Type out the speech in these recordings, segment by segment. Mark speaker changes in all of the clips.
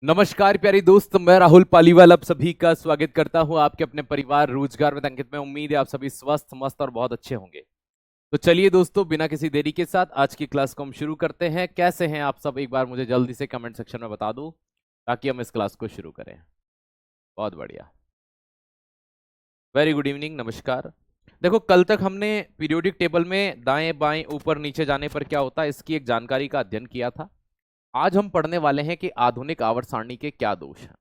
Speaker 1: नमस्कार प्यारे दोस्त, मैं राहुल पालीवाल आप सभी का स्वागत करता हूं आपके अपने परिवार रोजगार में अंकित में। उम्मीद है आप सभी स्वस्थ मस्त और बहुत अच्छे होंगे। तो चलिए दोस्तों, बिना किसी देरी के साथ आज की क्लास को हम शुरू करते हैं। कैसे हैं आप सब, एक बार मुझे जल्दी से कमेंट सेक्शन में बता दो ताकि हम इस क्लास को शुरू करें। बहुत बढ़िया, वेरी गुड इवनिंग, नमस्कार। देखो, कल तक हमने पीरियोडिक टेबल में दाएं बाएं ऊपर नीचे जाने पर क्या होता है इसकी एक जानकारी का अध्ययन किया था। आज हम पढ़ने वाले हैं कि आधुनिक आवर्त सारणी के क्या दोष हैं।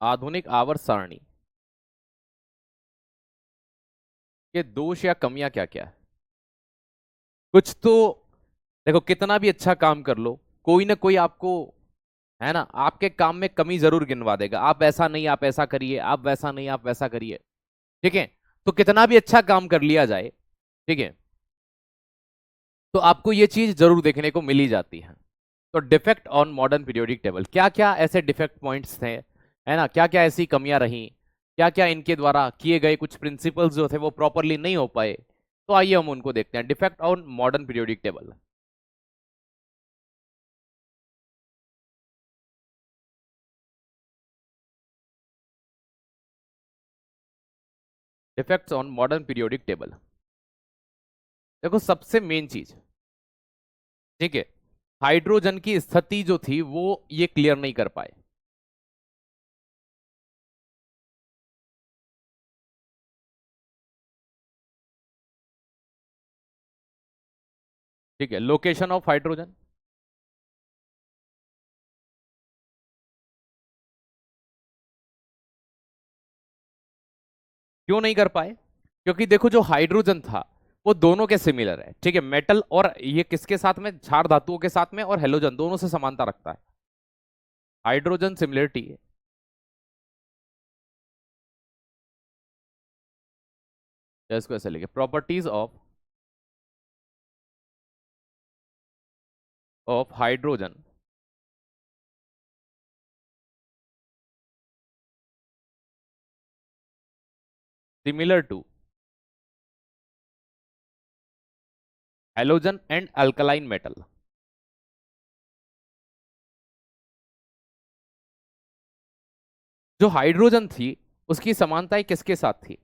Speaker 1: आधुनिक आवर्त सारणी के दोष या कमियां क्या क्या है। कुछ तो देखो, कितना भी अच्छा काम कर लो, कोई ना कोई आपको, है ना, आपके काम में कमी जरूर गिनवा देगा। आप ऐसा नहीं, आप ऐसा करिए, आप वैसा नहीं, आप वैसा करिए। ठीक है, तो कितना भी अच्छा काम कर लिया जाए, ठीक है, तो आपको ये चीज जरूर देखने को मिली जाती है। तो defect on modern periodic table, क्या क्या ऐसे डिफेक्ट पॉइंट्स थे, है ना, क्या क्या ऐसी कमियां रही, क्या क्या इनके द्वारा किए गए कुछ प्रिंसिपल्स जो थे वो प्रॉपरली नहीं हो पाए। तो आइए हम उनको देखते हैं। Defect on modern periodic table. Defects on modern periodic table, देखो सबसे मेन चीज, ठीक है, हाइड्रोजन की स्थिति जो थी वो ये क्लियर नहीं कर पाए। ठीक है, लोकेशन ऑफ हाइड्रोजन, क्यों नहीं कर पाए? क्योंकि देखो, जो हाइड्रोजन था वो दोनों के सिमिलर है। ठीक है, मेटल और ये किसके साथ में, क्षार धातुओं के साथ में, और हेलोजन दोनों से समानता रखता है। हाइड्रोजन सिमिलरिटी है। या इसको ऐसे लिखे, properties of hydrogen similar to halogen and alkaline metal. जो हाइड्रोजन थी उसकी समानताएं किसके साथ थी?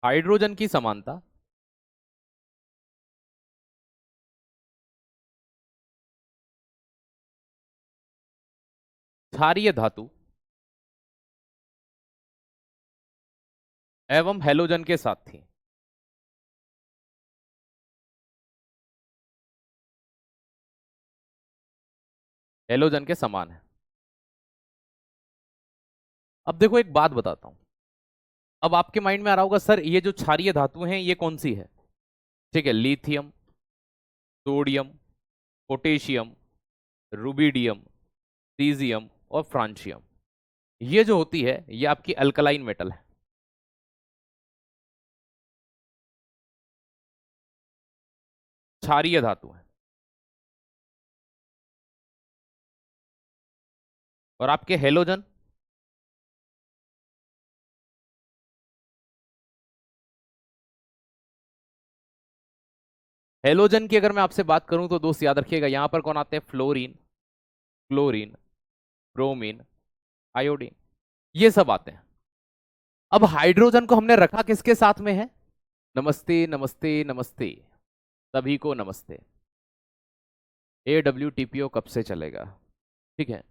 Speaker 1: हाइड्रोजन की समानता क्षारीय धातु एवं हेलोजन के साथ थी। हेलोजन के समान है। अब देखो, एक बात बताता हूं। अब आपके माइंड में आ रहा होगा, सर ये जो क्षारीय धातु हैं ये कौन सी है? ठीक है, lithium, sodium, potassium, rubidium, caesium और फ्रांशियम। ये जो होती है ये आपकी अल्कलाइन मेटल है, क्षारीय धातु है। और आपके हेलोजन, हेलोजन की अगर मैं आपसे बात करूं तो दोस्त याद रखिएगा, यहां पर कौन आते हैं? फ्लोरीन, क्लोरीन, ब्रोमीन, आयोडीन, ये सब आते हैं। अब हाइड्रोजन को हमने रखा किसके साथ में है? नमस्ते नमस्ते नमस्ते, सभी को नमस्ते। AWTPO कब से चलेगा? ठीक है।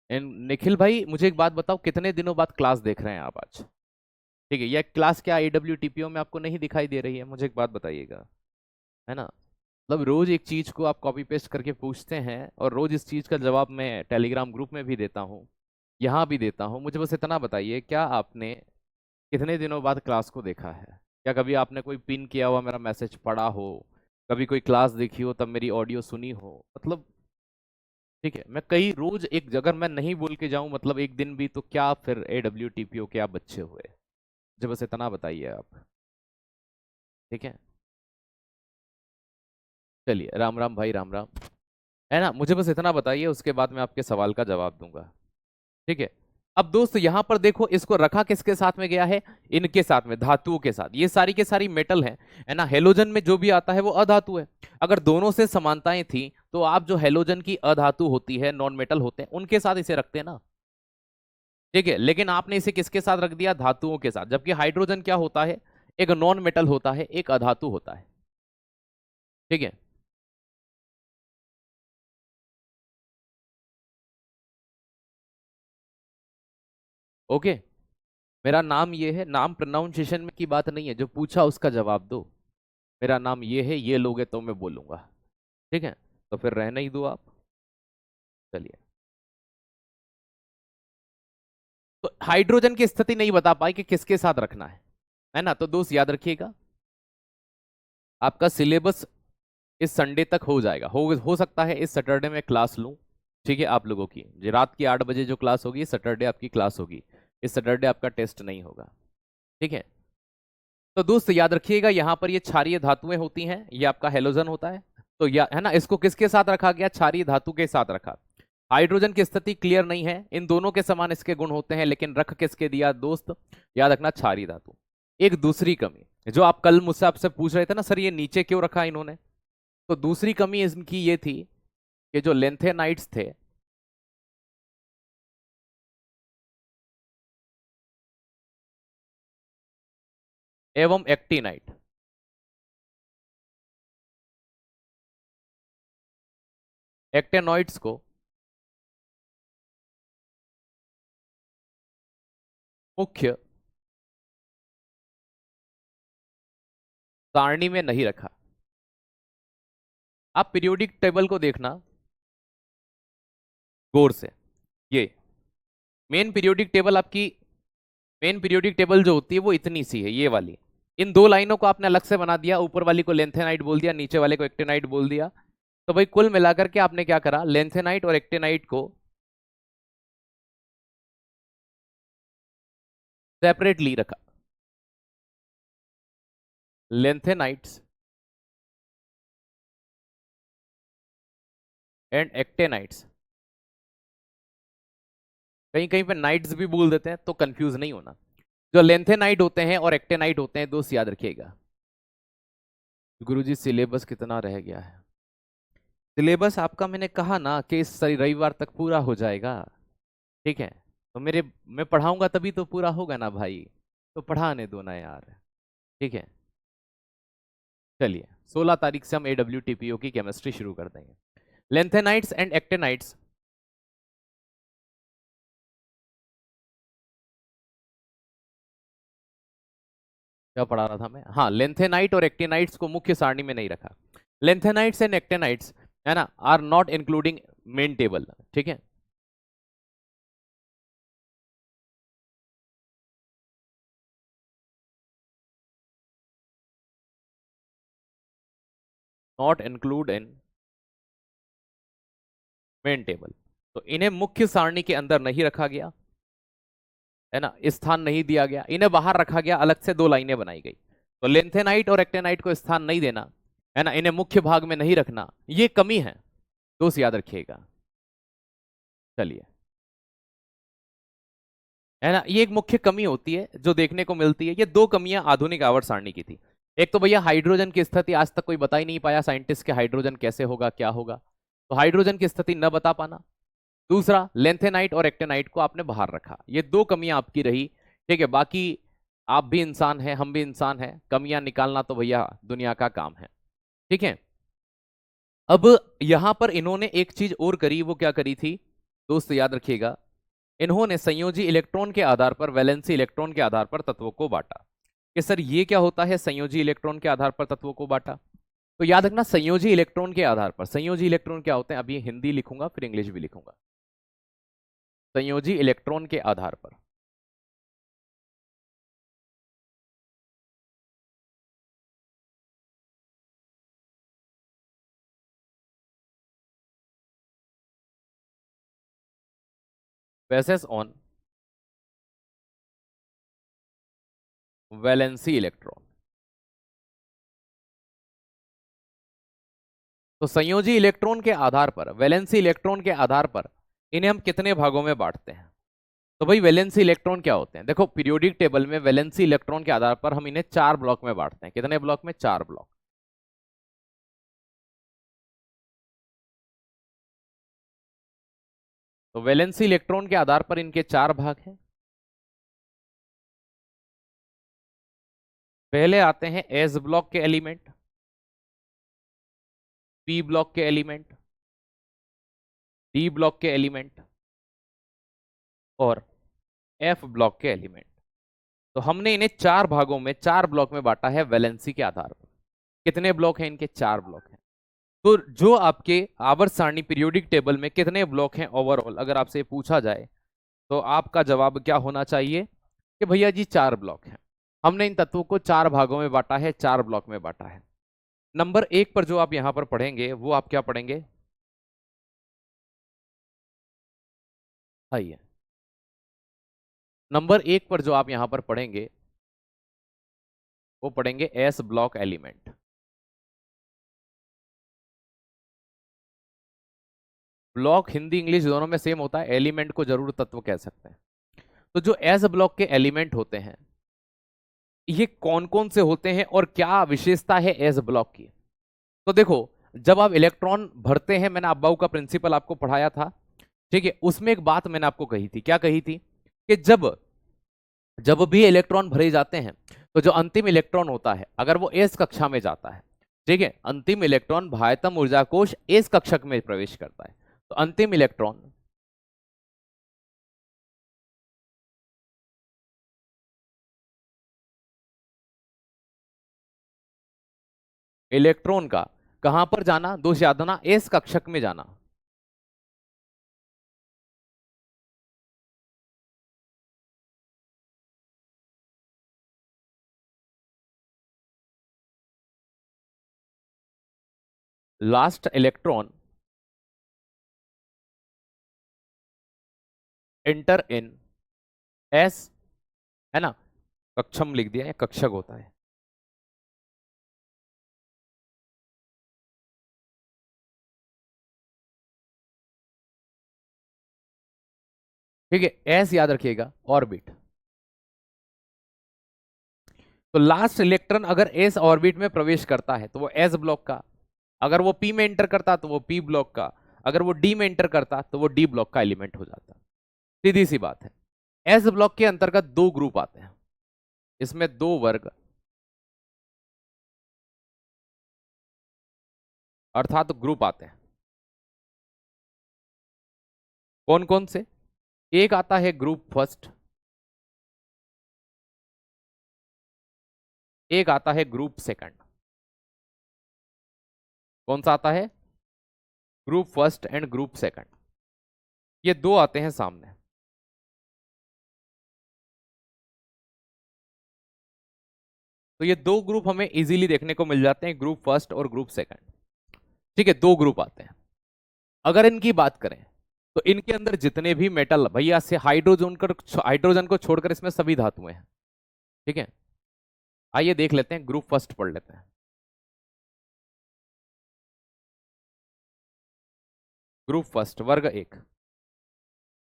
Speaker 1: निखिल भाई, मुझे एक बात बताओ, कितने दिनों बाद क्लास देख रहे हैं आप आज? ठीक है, यह क्लास क्या AWTPO में आपको नहीं दिखाई दे रही है? मुझे एक बात बताइएगा, है ना। मतलब रोज एक चीज को आप कॉपी पेस्ट करके पूछते हैं और रोज इस चीज का जवाब मैं टेलीग्राम ग्रुप में भी देता हूँ, यहाँ भी देता हूँ। मुझे बस इतना बताइए, क्या आपने कितने दिनों बाद क्लास को देखा है? क्या कभी आपने कोई पिन किया हुआ मेरा मैसेज पढ़ा हो, कभी कोई क्लास देखी हो तब मेरी ऑडियो सुनी हो? मतलब, ठीक है, मैं कई रोज एक, अगर मैं नहीं बोल के जाऊं मतलब एक दिन भी, तो क्या फिर AWTPO के आप बच्चे हुए? मुझे बस इतना बताइए आप। ठीक है, चलिए, राम राम भाई, राम राम। है ना, मुझे बस इतना बताइए, उसके बाद मैं आपके सवाल का जवाब दूंगा। ठीक है। अब दोस्त यहां पर देखो, इसको रखा किसके साथ में गया है? इनके साथ में, धातुओं के साथ। ये सारी के सारी मेटल है ना। हेलोजन में जो भी आता है वो अधातु है। अगर दोनों से समानताएं थी तो आप जो हेलोजन की अधातु होती है, नॉन मेटल होते हैं, उनके साथ इसे रखते हैं ना। ठीक है, लेकिन आपने इसे किसके साथ रख दिया? धातुओं के साथ। जबकि हाइड्रोजन क्या होता है? एक नॉन मेटल होता है, एक अधातु होता है। ठीक है। ओके। मेरा नाम ये है, नाम प्रोनाउंसिएशन में की बात नहीं है, जो पूछा उसका जवाब दो। मेरा नाम ये है, ये लोगे तो मैं बोलूंगा। ठीक है, तो फिर रहने ही दो आप। चलिए। तो हाइड्रोजन की स्थिति नहीं बता पाई कि किसके साथ रखना है ना। तो दोस्त याद रखिएगा, आपका सिलेबस इस संडे तक हो जाएगा। हो सकता है इस सैटरडे में क्लास लूं। ठीक है, आप लोगों की जो रात की 8 बजे जो क्लास होगी, सैटरडे आपकी क्लास होगी। इस सैटरडे आपका टेस्ट नहीं होगा। ठीक है। तो दोस्त याद रखिएगा, यहां पर ये क्षारीय धातुएं होती हैं, ये आपका हेलोजन होता है। तो या है ना, इसको किसके साथ रखा गया? क्षारीय धातु के साथ रखा। हाइड्रोजन की स्थिति क्लियर नहीं है, इन दोनों के समान इसके गुण होते हैं, लेकिन रख किसके दिया दोस्त? याद रखना, क्षारीय धातु। एक दूसरी कमी, जो आप कल मुझसे आपसे पूछ रहे थे ना, सर ये नीचे क्यों रखा इन्होंने? तो दूसरी कमी इनकी ये थी कि जो लेंथेनाइट्स थे, एवं एक्टिनाइट, एक्टेनॉइड्स को मुख्य सारणी में नहीं रखा। आप पीरियोडिक टेबल को देखना गौर से। ये मेन पीरियोडिक टेबल आपकी, मेन पीरियोडिक टेबल जो होती है वो इतनी सी है, ये वाली। इन दो लाइनों को आपने अलग से बना दिया, ऊपर वाली को लेंथेनाइट बोल दिया, नीचे वाले को एक्टेनाइट बोल दिया। तो भाई कुल मिलाकर के आपने क्या करा? लेंथेनाइट और एक्टेनाइट को सेपरेटली रखा। Lanthanides and actinides. कहीं कहीं पे नाइट्स भी बोल देते हैं, तो कंफ्यूज नहीं होना। जो लेंथेनाइट होते हैं और एक्टेनाइट होते हैं, दोस्त याद रखिएगा। गुरुजी सिलेबस कितना रह गया है? सिलेबस आपका मैंने कहा ना कि इस रविवार तक पूरा हो जाएगा। ठीक है। तो मेरे, मैं पढ़ाऊंगा तभी तो पूरा होगा ना भाई। तो पढ़ाने दो ना यार। ठीक है। चलिए, 16 तारीख से हम AWTPO की केमिस्ट्री शुरू कर देंगे। Lanthanides and actinides. क्या पढ़ा रहा था मैं? हाँ, लेंथेनाइट और एक्टेनाइट्स को मुख्य सारणी में नहीं रखा। लेंथेनाइट्स एंड एक्टेनाइट्स, है ना, are not including main table. ठीक है। Not include in main table. तो इन्हें मुख्य सारणी के अंदर नहीं रखा गया, है ना, स्थान नहीं दिया गया, इन्हें बाहर रखा गया, अलग से दो लाइनें बनाई गई। तो लेंथेनाइट और एक्टेनाइट को स्थान नहीं देना, है ना, इन्हें मुख्य भाग में नहीं रखना, ये कमी है, दोस्त याद रखिएगा। चलिए, है ना, ये एक मुख्य कमी होती है जो देखने को मिलती है। ये दो कमियां आधुनिक आवर्त सारणी की थी। एक तो भैया हाइड्रोजन की स्थिति आज तक कोई बता ही नहीं पाया साइंटिस्ट के, हाइड्रोजन कैसे होगा, क्या होगा। तो हाइड्रोजन की स्थिति न बता पाना। दूसरा, लेंथेनाइट और एक्टेनाइट को आपने बाहर रखा। ये दो कमियां आपकी रही। ठीक है, बाकी आप भी इंसान हैं, हम भी इंसान हैं, कमियां निकालना तो भैया दुनिया का काम है। ठीक है। अब यहां पर इन्होंने एक चीज और करी, वो क्या करी थी दोस्त याद रखिएगा। इन्होंने संयोजी इलेक्ट्रॉन के आधार पर, वैलेंसी इलेक्ट्रॉन के आधार पर तत्वों को बांटा। कि सर ये क्या होता है, संयोजी इलेक्ट्रॉन के आधार पर तत्वों को बांटा? तो याद रखना, संयोजी इलेक्ट्रॉन के आधार पर, संयोजी इलेक्ट्रॉन क्या होते हैं, अभी हिंदी लिखूंगा फिर इंग्लिश भी लिखूंगा। संयोजी इलेक्ट्रॉन के आधार पर, बेसिस ऑन वैलेंसी इलेक्ट्रॉन। तो संयोजी इलेक्ट्रॉन के आधार पर, वैलेंसी इलेक्ट्रॉन के आधार पर इन्हें हम कितने भागों में बांटते हैं? तो भाई वैलेंसी इलेक्ट्रॉन क्या होते हैं? देखो पीरियोडिक टेबल में वैलेंसी इलेक्ट्रॉन के आधार पर हम इन्हें 4 ब्लॉक में बांटते हैं। कितने ब्लॉक में? 4 ब्लॉक। तो वैलेंसी इलेक्ट्रॉन के आधार पर इनके 4 भाग हैं। पहले आते हैं एस ब्लॉक के एलिमेंट, पी ब्लॉक के एलिमेंट, डी ब्लॉक के एलिमेंट और एफ ब्लॉक के एलिमेंट। तो हमने इन्हें 4 भागों में, 4 ब्लॉक में बांटा है वैलेंसी के आधार पर। कितने ब्लॉक हैं इनके? 4 ब्लॉक हैं। तो जो आपके आवर्त सारणी पीरियोडिक टेबल में कितने ब्लॉक हैं ओवरऑल, अगर आपसे पूछा जाए तो आपका जवाब क्या होना चाहिए कि भैया जी 4 ब्लॉक हैं। हमने इन तत्वों को 4 भागों में बांटा है, 4 ब्लॉक में बांटा है। नंबर 1 पर जो आप यहां पर पढ़ेंगे वो आप क्या पढ़ेंगे? आइए, नंबर 1 पर जो आप यहां पर पढ़ेंगे वो पढ़ेंगे S block element. Block Hindi English दोनों में सेम होता है, एलिमेंट को जरूर तत्व कह सकते हैं। तो जो एस ब्लॉक के एलिमेंट होते हैं ये कौन कौन से होते हैं और क्या विशेषता है एस ब्लॉक की? तो देखो, जब आप इलेक्ट्रॉन भरते हैं, मैंने अब्बाऊ का प्रिंसिपल आपको पढ़ाया था, ठीक है, उसमें एक बात मैंने आपको कही थी। क्या कही थी? कि जब जब भी इलेक्ट्रॉन भरे जाते हैं तो जो अंतिम इलेक्ट्रॉन होता है अगर वो एस कक्षा में जाता है, ठीक है, अंतिम इलेक्ट्रॉन बाह्यतम ऊर्जा कोश एस कक्षक में प्रवेश करता है। तो अंतिम इलेक्ट्रॉन इलेक्ट्रॉन का कहां पर जाना? दोष याद होना, एस कक्षक में जाना। Last electron enter in S, है ना, कक्षम लिख दिया, या कक्षक होता है। ठीक है, एस याद रखिएगा, ऑर्बिट। तो लास्ट इलेक्ट्रॉन अगर एस ऑर्बिट में प्रवेश करता है तो वो एस ब्लॉक का, अगर वो पी में एंटर करता तो वो पी ब्लॉक का, अगर वो डी में एंटर करता तो वो डी ब्लॉक का एलिमेंट हो जाता। सीधी सी बात है। एस ब्लॉक के अंतर्गत 2 ग्रुप आते हैं, इसमें 2 वर्ग अर्थात ग्रुप आते हैं। कौन कौन से? एक आता है ग्रुप फर्स्ट, एक आता है ग्रुप सेकंड। कौन सा आता है? Group first and group second. ये 2 आते हैं सामने। तो ये 2 ग्रुप हमें इजीली देखने को मिल जाते हैं, ग्रुप फर्स्ट और ग्रुप सेकंड। ठीक है, 2 ग्रुप आते हैं। अगर इनकी बात करें तो इनके अंदर जितने भी मेटल, भैया से हाइड्रोजन को छोड़कर इसमें सभी धातुएं हैं। ठीक है, आइए देख लेते हैं, ग्रुप फर्स्ट पढ़ लेते हैं। ग्रुप फर्स्ट वर्ग 1,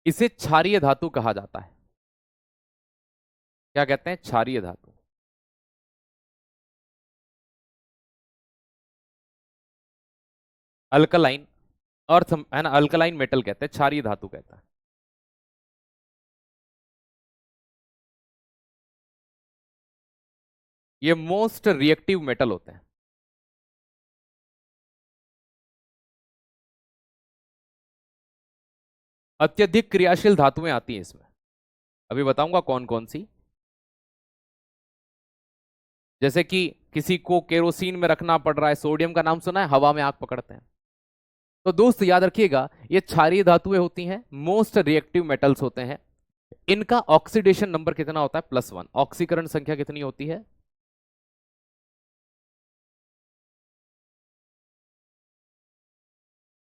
Speaker 1: इसे क्षारीय धातु कहा जाता है। क्या कहते हैं? क्षारीय धातु। अल्कलाइन अर्थ, है ना, अल्कलाइन मेटल कहते हैं, क्षारीय धातु कहता है। ये मोस्ट रिएक्टिव मेटल होते हैं। अत्यधिक क्रियाशील धातुएं आती हैं इसमें, अभी बताऊंगा कौन कौन सी। जैसे कि किसी को केरोसिन में रखना पड़ रहा है, सोडियम का नाम सुना है, हवा में आग पकड़ते हैं। तो दोस्त याद रखिएगा, ये क्षारीय धातुएं होती हैं, मोस्ट रिएक्टिव मेटल्स होते हैं। इनका ऑक्सीडेशन नंबर कितना होता है? +1। ऑक्सीकरण संख्या कितनी होती है?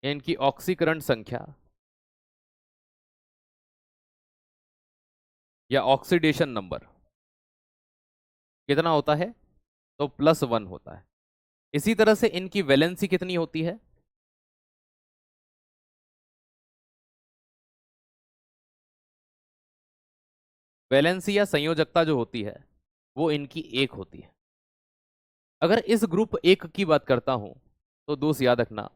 Speaker 1: इनकी ऑक्सीकरण संख्या या ऑक्सीडेशन नंबर कितना होता है, तो +1 होता है। इसी तरह से इनकी वैलेंसी कितनी होती है, वैलेंसी या संयोजकता जो होती है वो इनकी 1 होती है। अगर इस ग्रुप 1 की बात करता हूं तो दोस्त याद रखना,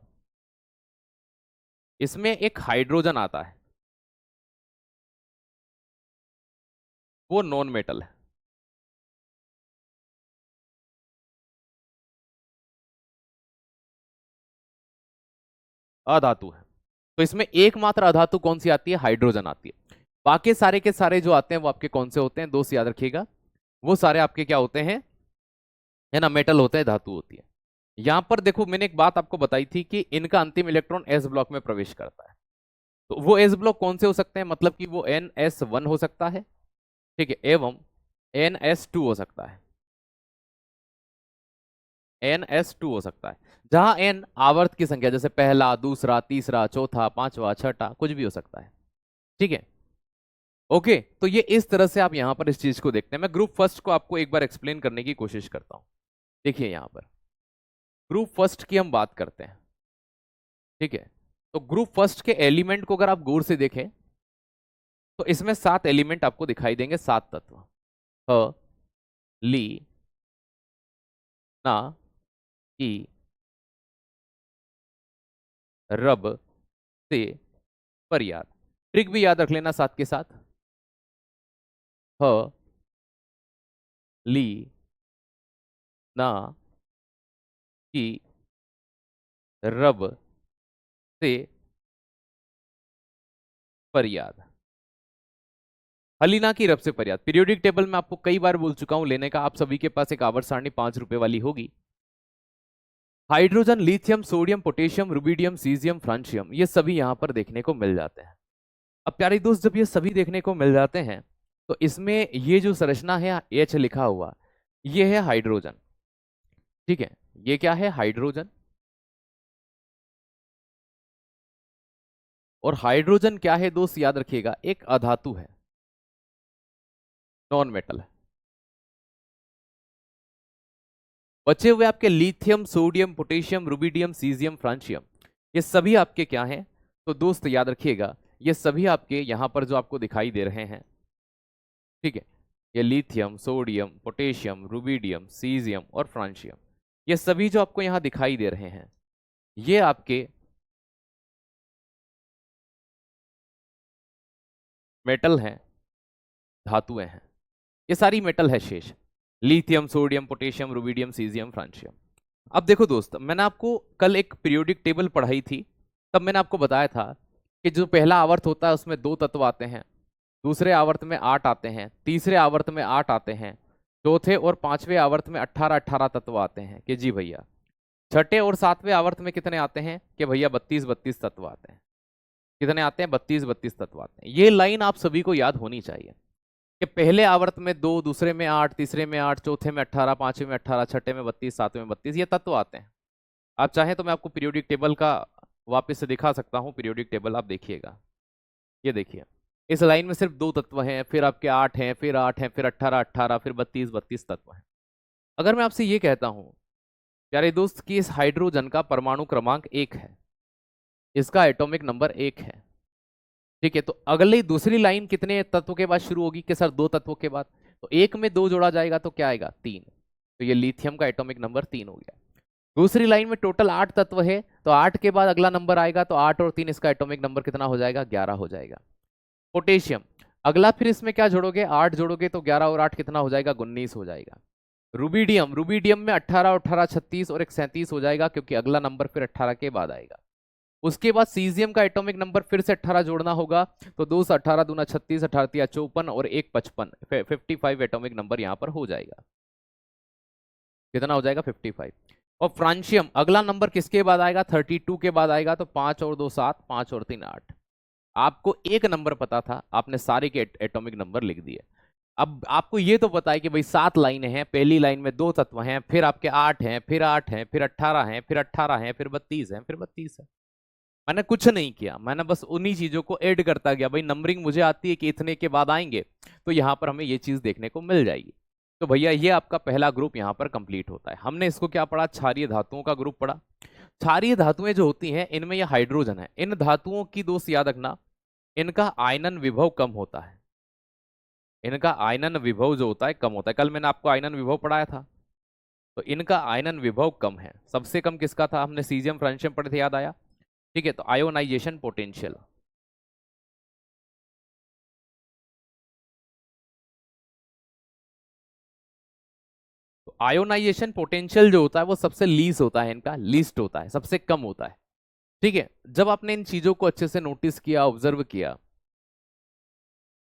Speaker 1: इसमें एक हाइड्रोजन आता है, वो नॉन मेटल है। अधातु है। तो इसमें एकमात्र अधातु कौन सी आती है, हाइड्रोजन आती है। बाकी सारे के सारे जो आते हैं वो आपके कौन से होते हैं दोस्त, याद रखिएगा, वो सारे आपके क्या होते हैं, है ना, मेटल होते हैं, धातु होती है। यहां पर देखो मैंने एक बात आपको बताई थी कि इनका अंतिम इलेक्ट्रॉन एस ब्लॉक में प्रवेश करता है। तो वो एस ब्लॉक कौन से हो सकते हैं, मतलब कि वो NS1 हो सकता है, ठीक है, एवं NS2 हो सकता है, NS2 हो सकता है। जहां n आवर्त की संख्या, जैसे पहला, दूसरा, तीसरा, चौथा, पांचवा, छठा, कुछ भी हो सकता है, ठीक है। ओके, तो ये इस तरह से आप यहां पर इस चीज को देखते हैं। मैं ग्रुप फर्स्ट को आपको एक बार एक्सप्लेन करने की कोशिश करता हूं। देखिए यहां पर ग्रुप फर्स्ट की हम बात करते हैं, ठीक है। तो ग्रुप फर्स्ट के एलिमेंट को अगर आप गौर से देखें तो इसमें 7 एलिमेंट आपको दिखाई देंगे, 7 तत्व, ह, ली, ना, की, रब, से, पर। याद ट्रिक भी याद रख लेना साथ के साथ, ह, ली, ना, की, रब, से, पर। याद हलीना की रब से पर। याद पीरियोडिक टेबल में आपको कई बार बोल चुका हूं लेने का, आप सभी के पास एक आवर्त सारणी 5 रुपए वाली होगी। Hydrogen, lithium, sodium, potassium, rubidium, caesium, francium, ये सभी यहां पर देखने को मिल जाते हैं। अब प्यारे दोस्त, जब ये सभी देखने को मिल जाते हैं तो इसमें ये जो संरचना है H लिखा हुआ, ये है हाइड्रोजन, ठीक है। ये क्या है, हाइड्रोजन। और हाइड्रोजन क्या है दोस्त, याद रखिएगा, एक अधातु है, नॉन मेटल है। बचे हुए आपके lithium, sodium, potassium, rubidium, caesium, francium, ये सभी आपके क्या हैं, तो दोस्त याद रखिएगा, ये सभी आपके यहां पर जो आपको दिखाई दे रहे हैं, ठीक है, ये lithium, sodium, potassium, rubidium, caesium और फ्रांशियम, ये सभी जो आपको यहां दिखाई दे रहे हैं, ये आपके मेटल हैं, धातुएं हैं। ये सारी मेटल है शेष, lithium, sodium, potassium, rubidium, caesium, francium. अब देखो दोस्त, मैंने आपको कल एक पीरियोडिक टेबल पढ़ाई थी, तब मैंने आपको बताया था कि जो पहला आवर्त होता है उसमें 2 तत्व आते हैं, दूसरे आवर्त में 8 आते हैं, तीसरे आवर्त में 8 आते हैं, चौथे और पांचवें आवर्त में 18-18 तत्व आते हैं कि जी भैया। छठे और सातवें आवर्त में कितने आते हैं कि भैया 32-32 तत्व आते हैं। कितने आते हैं, 32-32 तत्व आते हैं। ये लाइन आप सभी को याद होनी चाहिए कि पहले आवर्त में 2, दूसरे में 8, तीसरे में 8, चौथे में 18, पांचवें में 18, छठे में 32, सातवें में 32, ये तत्व आते हैं। आप चाहें तो मैं आपको पीरियोडिक टेबल का वापस से दिखा सकता हूं, पीरियोडिक टेबल आप देखिएगा। ये देखिए, इस लाइन में सिर्फ 2 तत्व हैं, फिर आपके 8 हैं, फिर 8 हैं, फिर 18-18, फिर 32-32 तत्व हैं। अगर मैं आपसे ये कहता हूं प्यारे दोस्त कि इस हाइड्रोजन का परमाणु क्रमांक 1 है, इसका एटॉमिक नंबर 1 है, ठीक है, तो अगली दूसरी लाइन कितने तत्वों के बाद शुरू होगी कि सर 2 तत्वों के बाद, तो 1 में 2 जोड़ा जाएगा तो क्या आएगा, 3। तो ये लिथियम का एटॉमिक नंबर 3 हो गया। दूसरी लाइन में टोटल 8 तत्व है, तो 8 के बाद अगला नंबर आएगा, तो 8 और 3 इसका एटॉमिक नंबर कितना हो जाएगा, 11 हो जाएगा। पोटेशियम अगला, फिर इसमें क्या जोड़ोगे, 8 जोड़ोगे तो 11 और 8 कितना हो जाएगा, 19 हो जाएगा। रुबिडियम, रुबिडियम में 18, 18, 36 और एक 37 हो जाएगा, क्योंकि अगला नंबर फिर 18 के बाद आएगा। उसके बाद सीजियम का एटॉमिक नंबर फिर से 18 जोड़ना होगा, तो 2 से 18 दूना 36, 18 तिया 54 और 1 55, 55 एटॉमिक नंबर यहां पर हो जाएगा। कितना हो जाएगा, 55। और फ्रांशियम अगला नंबर किसके बाद आएगा, 32 के बाद आएगा, तो 5 और 2 7, 5 और 3 8। आपको एक नंबर पता था, आपने सारे के एटॉमिक नंबर लिख दिए। अब आपको ये तो पता है कि भाई 7 लाइनें हैं, पहली लाइन में 2 तत्व हैं, फिर आपके 8 हैं, फिर 8 हैं, फिर 18 हैं, फिर 18 हैं, फिर 32 हैं, फिर 32 है। मैंने कुछ नहीं किया, मैंने बस उन्हीं चीजों को ऐड करता गया। भाई नंबरिंग मुझे आती है कि इतने के बाद आएंगे, तो यहां पर हमें ये चीज देखने को मिल जाएगी। तो भैया ये आपका पहला ग्रुप यहां पर कंप्लीट होता है। हमने इसको क्या पढ़ा, क्षारीय धातुओं का ग्रुप पढ़ा। क्षारीय धातुएं जो होती हैं इनमें ये हाइड्रोजन है। इन धातुओं की दोस्त याद रखना, इनका आयनन विभव कम होता है। इनका आयनन विभव जो होता है कम होता है। कल मैंने आपको आयनन विभव पढ़ाया था, तो इनका आयनन विभव कम है। सबसे कम किसका था, हमने सीजियम फ्रांशियम पढ़े थे, याद आया? ठीक है, तो आयोनाइजेशन पोटेंशियल, तो आयोनाइजेशन पोटेंशियल जो होता है वो सबसे लीस्ट होता है, इनका लीस्ट होता है, सबसे कम होता है। ठीक है, जब आपने इन चीजों को अच्छे से नोटिस किया, ऑब्जर्व किया,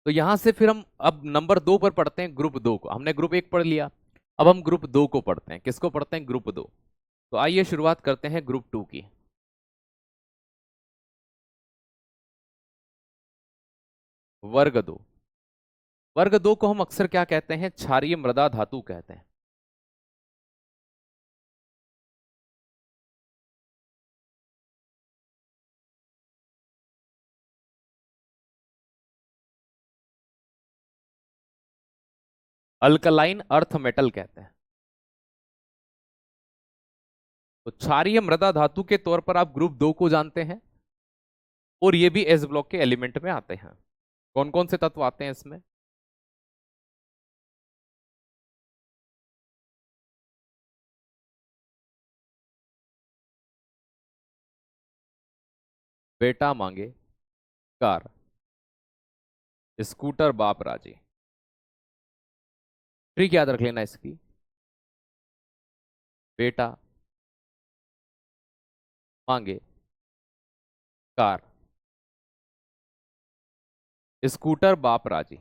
Speaker 1: तो यहां से फिर हम अब नंबर 2 पर पढ़ते हैं, ग्रुप 2 को। हमने ग्रुप 1 पढ़ लिया, अब हम ग्रुप 2 को पढ़ते हैं। किसको पढ़ते हैं, ग्रुप 2। तो आइए शुरुआत करते हैं ग्रुप 2 की। वर्ग 2। वर्ग 2 को हम अक्सर क्या कहते हैं, क्षारीय मृदा धातु कहते हैं। अल्कलाइन अर्थ मेटल कहते हैं। तो क्षारीय मृदा धातु के तौर पर आप ग्रुप 2 को जानते हैं, और ये भी एस ब्लॉक के एलिमेंट में आते हैं। कौन कौन से तत्व आते हैं इसमें, बेटा मांगे कार, स्कूटर बाप राजी। ट्रिक याद रख लेना इसकी, बेटा मांगे कार, स्कूटर बाप राजी।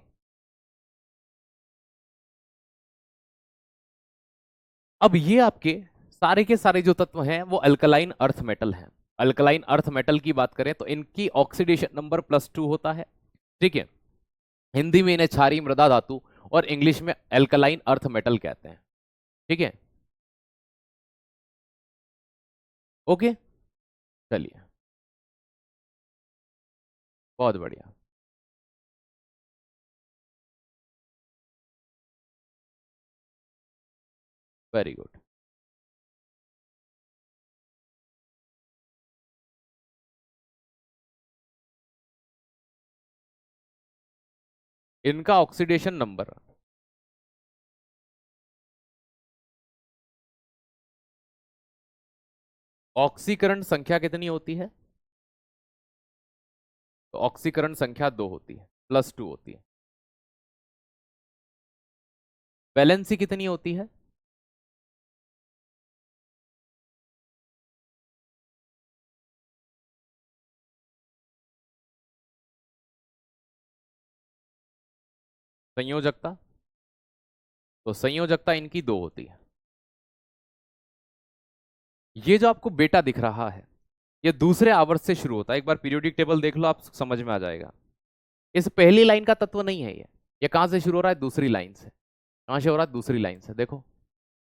Speaker 1: अब ये आपके सारे के सारे जो तत्व हैं वो अल्कलाइन अर्थ मेटल हैं। अल्कलाइन अर्थ मेटल की बात करें तो इनकी ऑक्सीडेशन नंबर +2 होता है। ठीक है, हिंदी में इन्हें क्षारीय मृदा धातु और इंग्लिश में अल्कलाइन अर्थ मेटल कहते हैं। ठीक है, ओके, चलिए, बहुत बढ़िया, वेरी गुड। इनका ऑक्सीडेशन नंबर, ऑक्सीकरण संख्या कितनी होती है, तो ऑक्सीकरण संख्या 2 होती है, +2 होती है। वैलेंसी कितनी होती है, संयोजकता, तो संयोजकता इनकी 2 होती है। ये जो आपको बेटा दिख रहा है ये दूसरे आवर्त से शुरू होता है। एक बार पीरियोडिक टेबल देख लो, आप समझ में आ जाएगा। इस पहली लाइन का तत्व नहीं है ये कहां से शुरू हो रहा है, दूसरी लाइन से। कहां से हो रहा है, दूसरी लाइन से। देखो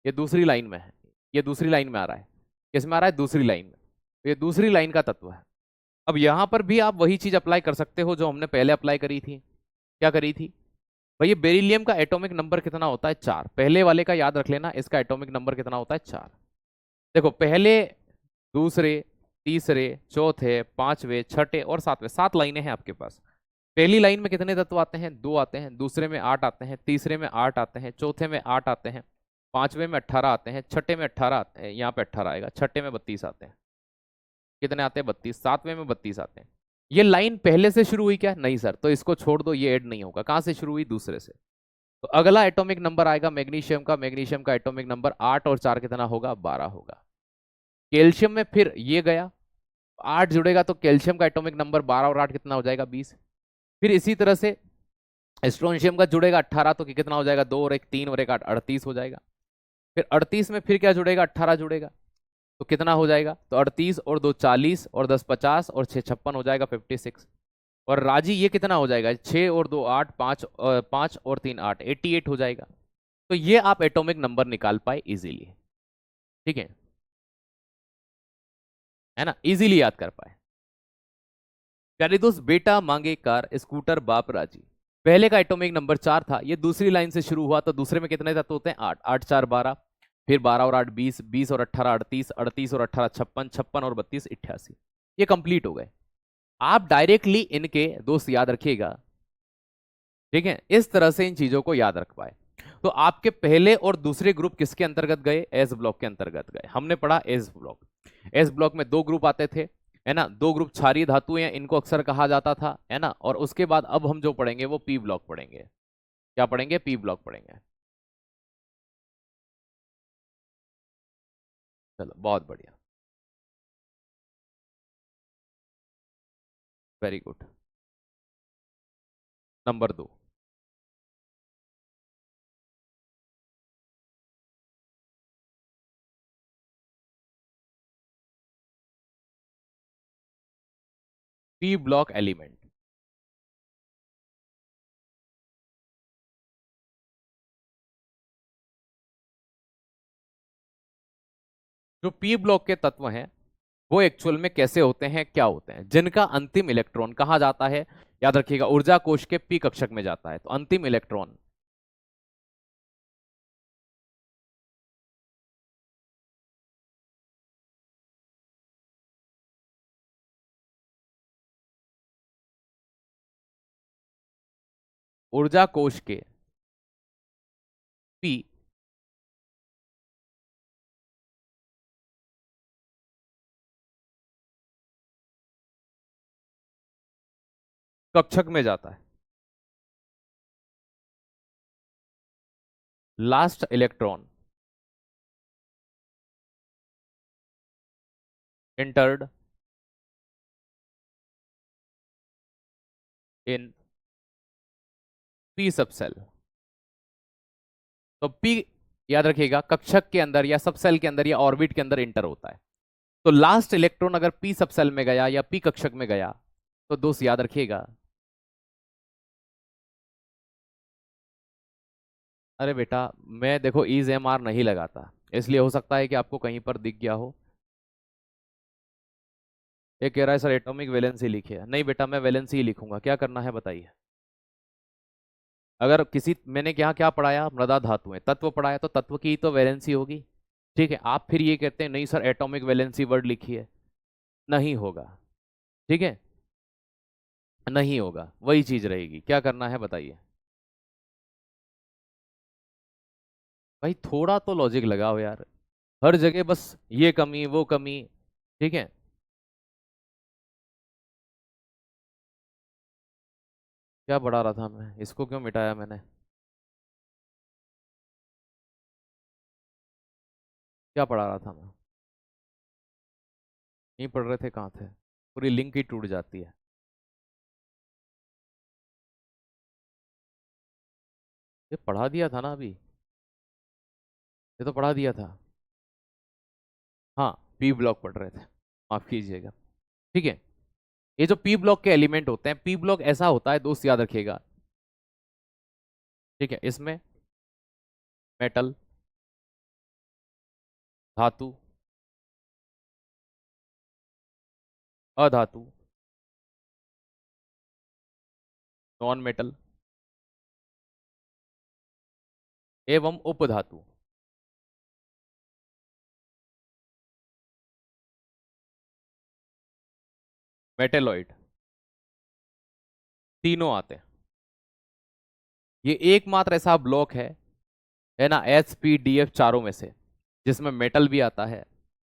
Speaker 1: ये दूसरी लाइन में है, ये दूसरी लाइन में आ रहा है। किसमें आ रहा है, दूसरी लाइन में। तो ये दूसरी लाइन का तत्व है। अब यहां पर भी आप वही चीज अप्लाई कर सकते हो जो हमने पहले अप्लाई करी थी। क्या करी थी भाई, बेरिलियम का एटॉमिक नंबर कितना होता है, 4। पहले वाले का याद रख लेना, इसका एटॉमिक नंबर कितना होता है, 4। देखो पहले, दूसरे, तीसरे, चौथे, पांचवे, छठे और सातवें, 7 लाइनें हैं आपके पास। पहली लाइन में कितने तत्व आते हैं, 2 आते हैं। दूसरे में 8 आते हैं, तीसरे में 8 आते हैं, चौथे में 8 आते हैं, पांचवे में 18 आते हैं, छठे में 18 आते हैं, यहाँ पे 18 आएगा, छठे में 32 आते हैं। कितने आते हैं, 32। सातवें में 32 आते हैं। ये लाइन पहले से शुरू हुई क्या, नहीं सर, तो इसको छोड़ दो, ये ऐड नहीं होगा। कहां से शुरू हुई, दूसरे से। तो अगला एटॉमिक नंबर आएगा मैग्नीशियम का। मैग्नीशियम का एटॉमिक नंबर 8 और 4 कितना होगा, 12 होगा। कैल्शियम में फिर ये गया, 8 जुड़ेगा तो कैल्शियम का एटॉमिक नंबर 12 और 8 कितना हो जाएगा, 20। फिर इसी तरह से स्ट्रोनशियम का जुड़ेगा 18 तो कितना हो जाएगा, 2 और 1 3 और 1 8, 38 हो जाएगा। फिर 38 में फिर क्या जुड़ेगा, 18 जुड़ेगा तो कितना हो जाएगा, तो 38 और 2 40 और 10 50 और 6 56 हो जाएगा, 56। और राजी ये कितना हो जाएगा, 6 और 2 8, 5 और 3 8, 88 हो जाएगा। तो ये आप एटॉमिक नंबर निकाल पाए इजीली। ठीक है ना, इजीली याद कर पाए। प्यारे दोस्त, बेटा मांगे कार, स्कूटर बाप राजी। पहले का एटॉमिक नंबर 4 था, ये दूसरी लाइन से शुरू हुआ, तो दूसरे में कितने तत्व होते हैं? 8, 8 4 12, फिर 12 और 8 20, 20 और 18 38, 38 और 18 56, 56 और 32 88, ये कंप्लीट हो गए। आप डायरेक्टली इनके दोस्त याद रखिएगा, ठीक है, इस तरह से इन चीजों को याद रख पाए। तो आपके पहले और दूसरे ग्रुप किसके अंतर्गत गए? एस ब्लॉक के अंतर्गत गए। हमने पढ़ा एस ब्लॉक। एस ब्लॉक में दो ग्रुप आते थे, है ना, दो ग्रुप क्षारीय धातु हैं, इनको अक्सर कहा जाता था, है ना। और उसके बाद अब हम जो पढ़ेंगे वो पी ब्लॉक पढ़ेंगे। क्या पढ़ेंगे? पी ब्लॉक पढ़ेंगे। चलो बहुत बढ़िया, very good. Number 2, P block element. जो पी ब्लॉक के तत्व हैं वो एक्चुअल में कैसे होते हैं, क्या होते हैं? जिनका अंतिम इलेक्ट्रॉन कहाँ जाता है? याद रखिएगा, ऊर्जा कोश के पी कक्षक में जाता है। तो अंतिम इलेक्ट्रॉन ऊर्जा कोश के पी कक्षक में जाता है। Last electron entered in p सब सेल। तो p याद रखिएगा कक्षक के अंदर या सब सेल के अंदर या ऑर्बिट के अंदर इंटर होता है। तो लास्ट इलेक्ट्रॉन अगर p सब सेल में गया या p कक्षक में गया तो दोस्त याद रखिएगा, अरे बेटा मैं देखो ईज एम आर नहीं लगाता, इसलिए हो सकता है कि आपको कहीं पर दिख गया हो। ये कह रहा है सर एटॉमिक वैलेंसी लिखिए। नहीं बेटा मैं वैलेंसी ही लिखूंगा, क्या करना है बताइए। अगर किसी मैंने क्या क्या पढ़ाया, मृदा धातुएं तत्व पढ़ाया, तो तत्व की तो वैलेंसी होगी, ठीक है। आप फिर ये कहते हैं नहीं सर एटॉमिक वैलेंसी वर्ड लिखिए, नहीं होगा, ठीक है, नहीं होगा, वही चीज रहेगी। क्या करना है बताइए भाई, थोड़ा तो लॉजिक लगाओ यार, हर जगह बस ये कमी वो कमी, ठीक है। क्या पढ़ा रहा था मैं, इसको क्यों मिटाया मैंने? क्या पढ़ा रहा था मैं? नहीं पढ़ रहे थे, कहाँ थे? पूरी लिंक ही टूट जाती है। ये पढ़ा दिया था ना अभी, ये तो पढ़ा दिया था। हाँ, पी ब्लॉक पढ़ रहे थे, माफ कीजिएगा, ठीक है। ये जो पी ब्लॉक के एलिमेंट होते हैं, पी ब्लॉक ऐसा होता है दोस्त याद रखिएगा, ठीक है, इसमें मेटल, धातु, अधातु, नॉन मेटल एवं उपधातु, मेटेलॉइड, तीनों आते हैं। ये एकमात्र ऐसा ब्लॉक है ना, एस पी डी एफ चारों में से, जिसमें मेटल भी आता है,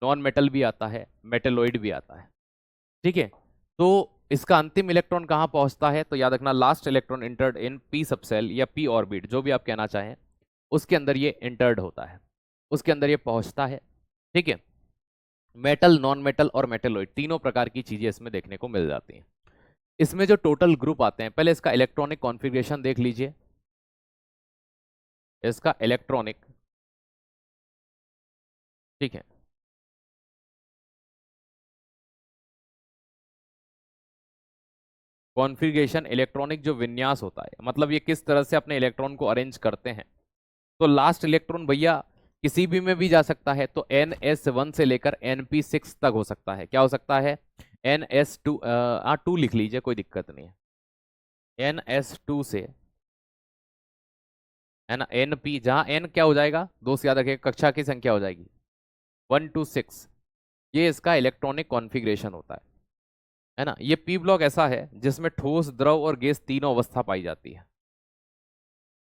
Speaker 1: नॉन मेटल भी आता है, मेटेलॉइड भी आता है, ठीक है। तो इसका अंतिम इलेक्ट्रॉन कहाँ पहुंचता है? तो याद रखना last electron entered in P subshell या पी ऑर्बिट, जो भी आप कहना चाहें, उसके अंदर ये इंटर्ड होता है, उसके अंदर ये पहुंचता है, ठीक है। मेटल, नॉन मेटल और मेटेलॉइड तीनों प्रकार की चीजें इसमें देखने को मिल जाती हैं। इसमें जो टोटल ग्रुप आते हैं, पहले इसका इलेक्ट्रॉनिक कॉन्फ़िगरेशन देख लीजिए। इसका इलेक्ट्रॉनिक, ठीक है, कॉन्फ़िगरेशन इलेक्ट्रॉनिक जो विन्यास होता है, मतलब ये किस तरह से अपने इलेक्ट्रॉन को अरेंज करते हैं। तो लास्ट इलेक्ट्रॉन भैया किसी भी में भी जा सकता है, तो NS1 से लेकर NP6 तक हो सकता है। क्या हो सकता है? NS2 2 लिख लीजिए, कोई दिक्कत नहीं है। NS2 से है ना, NP, जहां N क्या हो जाएगा दोस्त याद रखिएगा, कक्षा की संख्या हो जाएगी 1 to 6, ये इसका इलेक्ट्रॉनिक कॉन्फ़िगरेशन होता है ना। ये P ब्लॉक ऐसा है जिसमें ठोस, द्रव और गैस तीनों अवस्था पाई जाती है।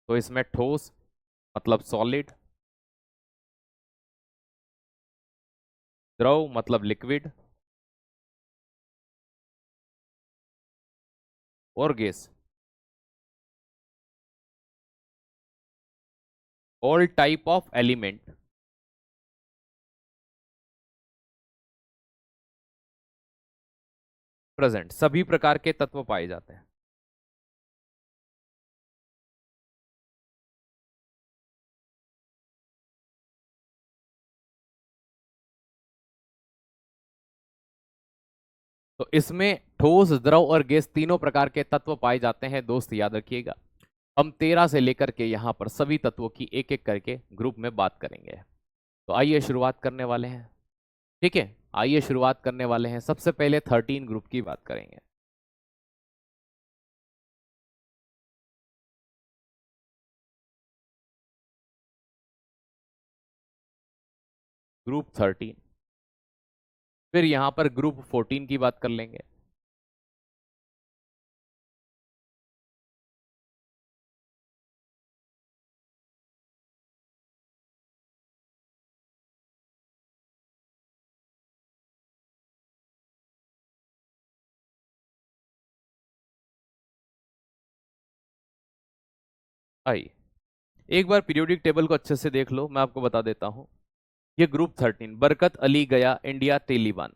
Speaker 1: तो इसमें ठोस मतलब सॉलिड, द्रव मतलब लिक्विड, और gas all type of element present, सभी प्रकार के तत्व पाए जाते हैं। तो इसमें ठोस, द्रव और गैस तीनों प्रकार के तत्व पाए जाते हैं दोस्त याद रखिएगा। हम 13 से लेकर के यहां पर सभी तत्वों की एक एक करके ग्रुप में बात करेंगे। तो आइए शुरुआत करने वाले हैं। ठीक है, आइए शुरुआत करने वाले हैं। सबसे पहले 13 ग्रुप की बात करेंगे। ग्रुप 13, फिर यहां पर ग्रुप 14 की बात कर लेंगे। आइए एक बार पीरियोडिक टेबल को अच्छे से देख लो, मैं आपको बता देता हूं। ये ग्रुप 13, बरकत, अली, गया, इंडिया, तालिबान।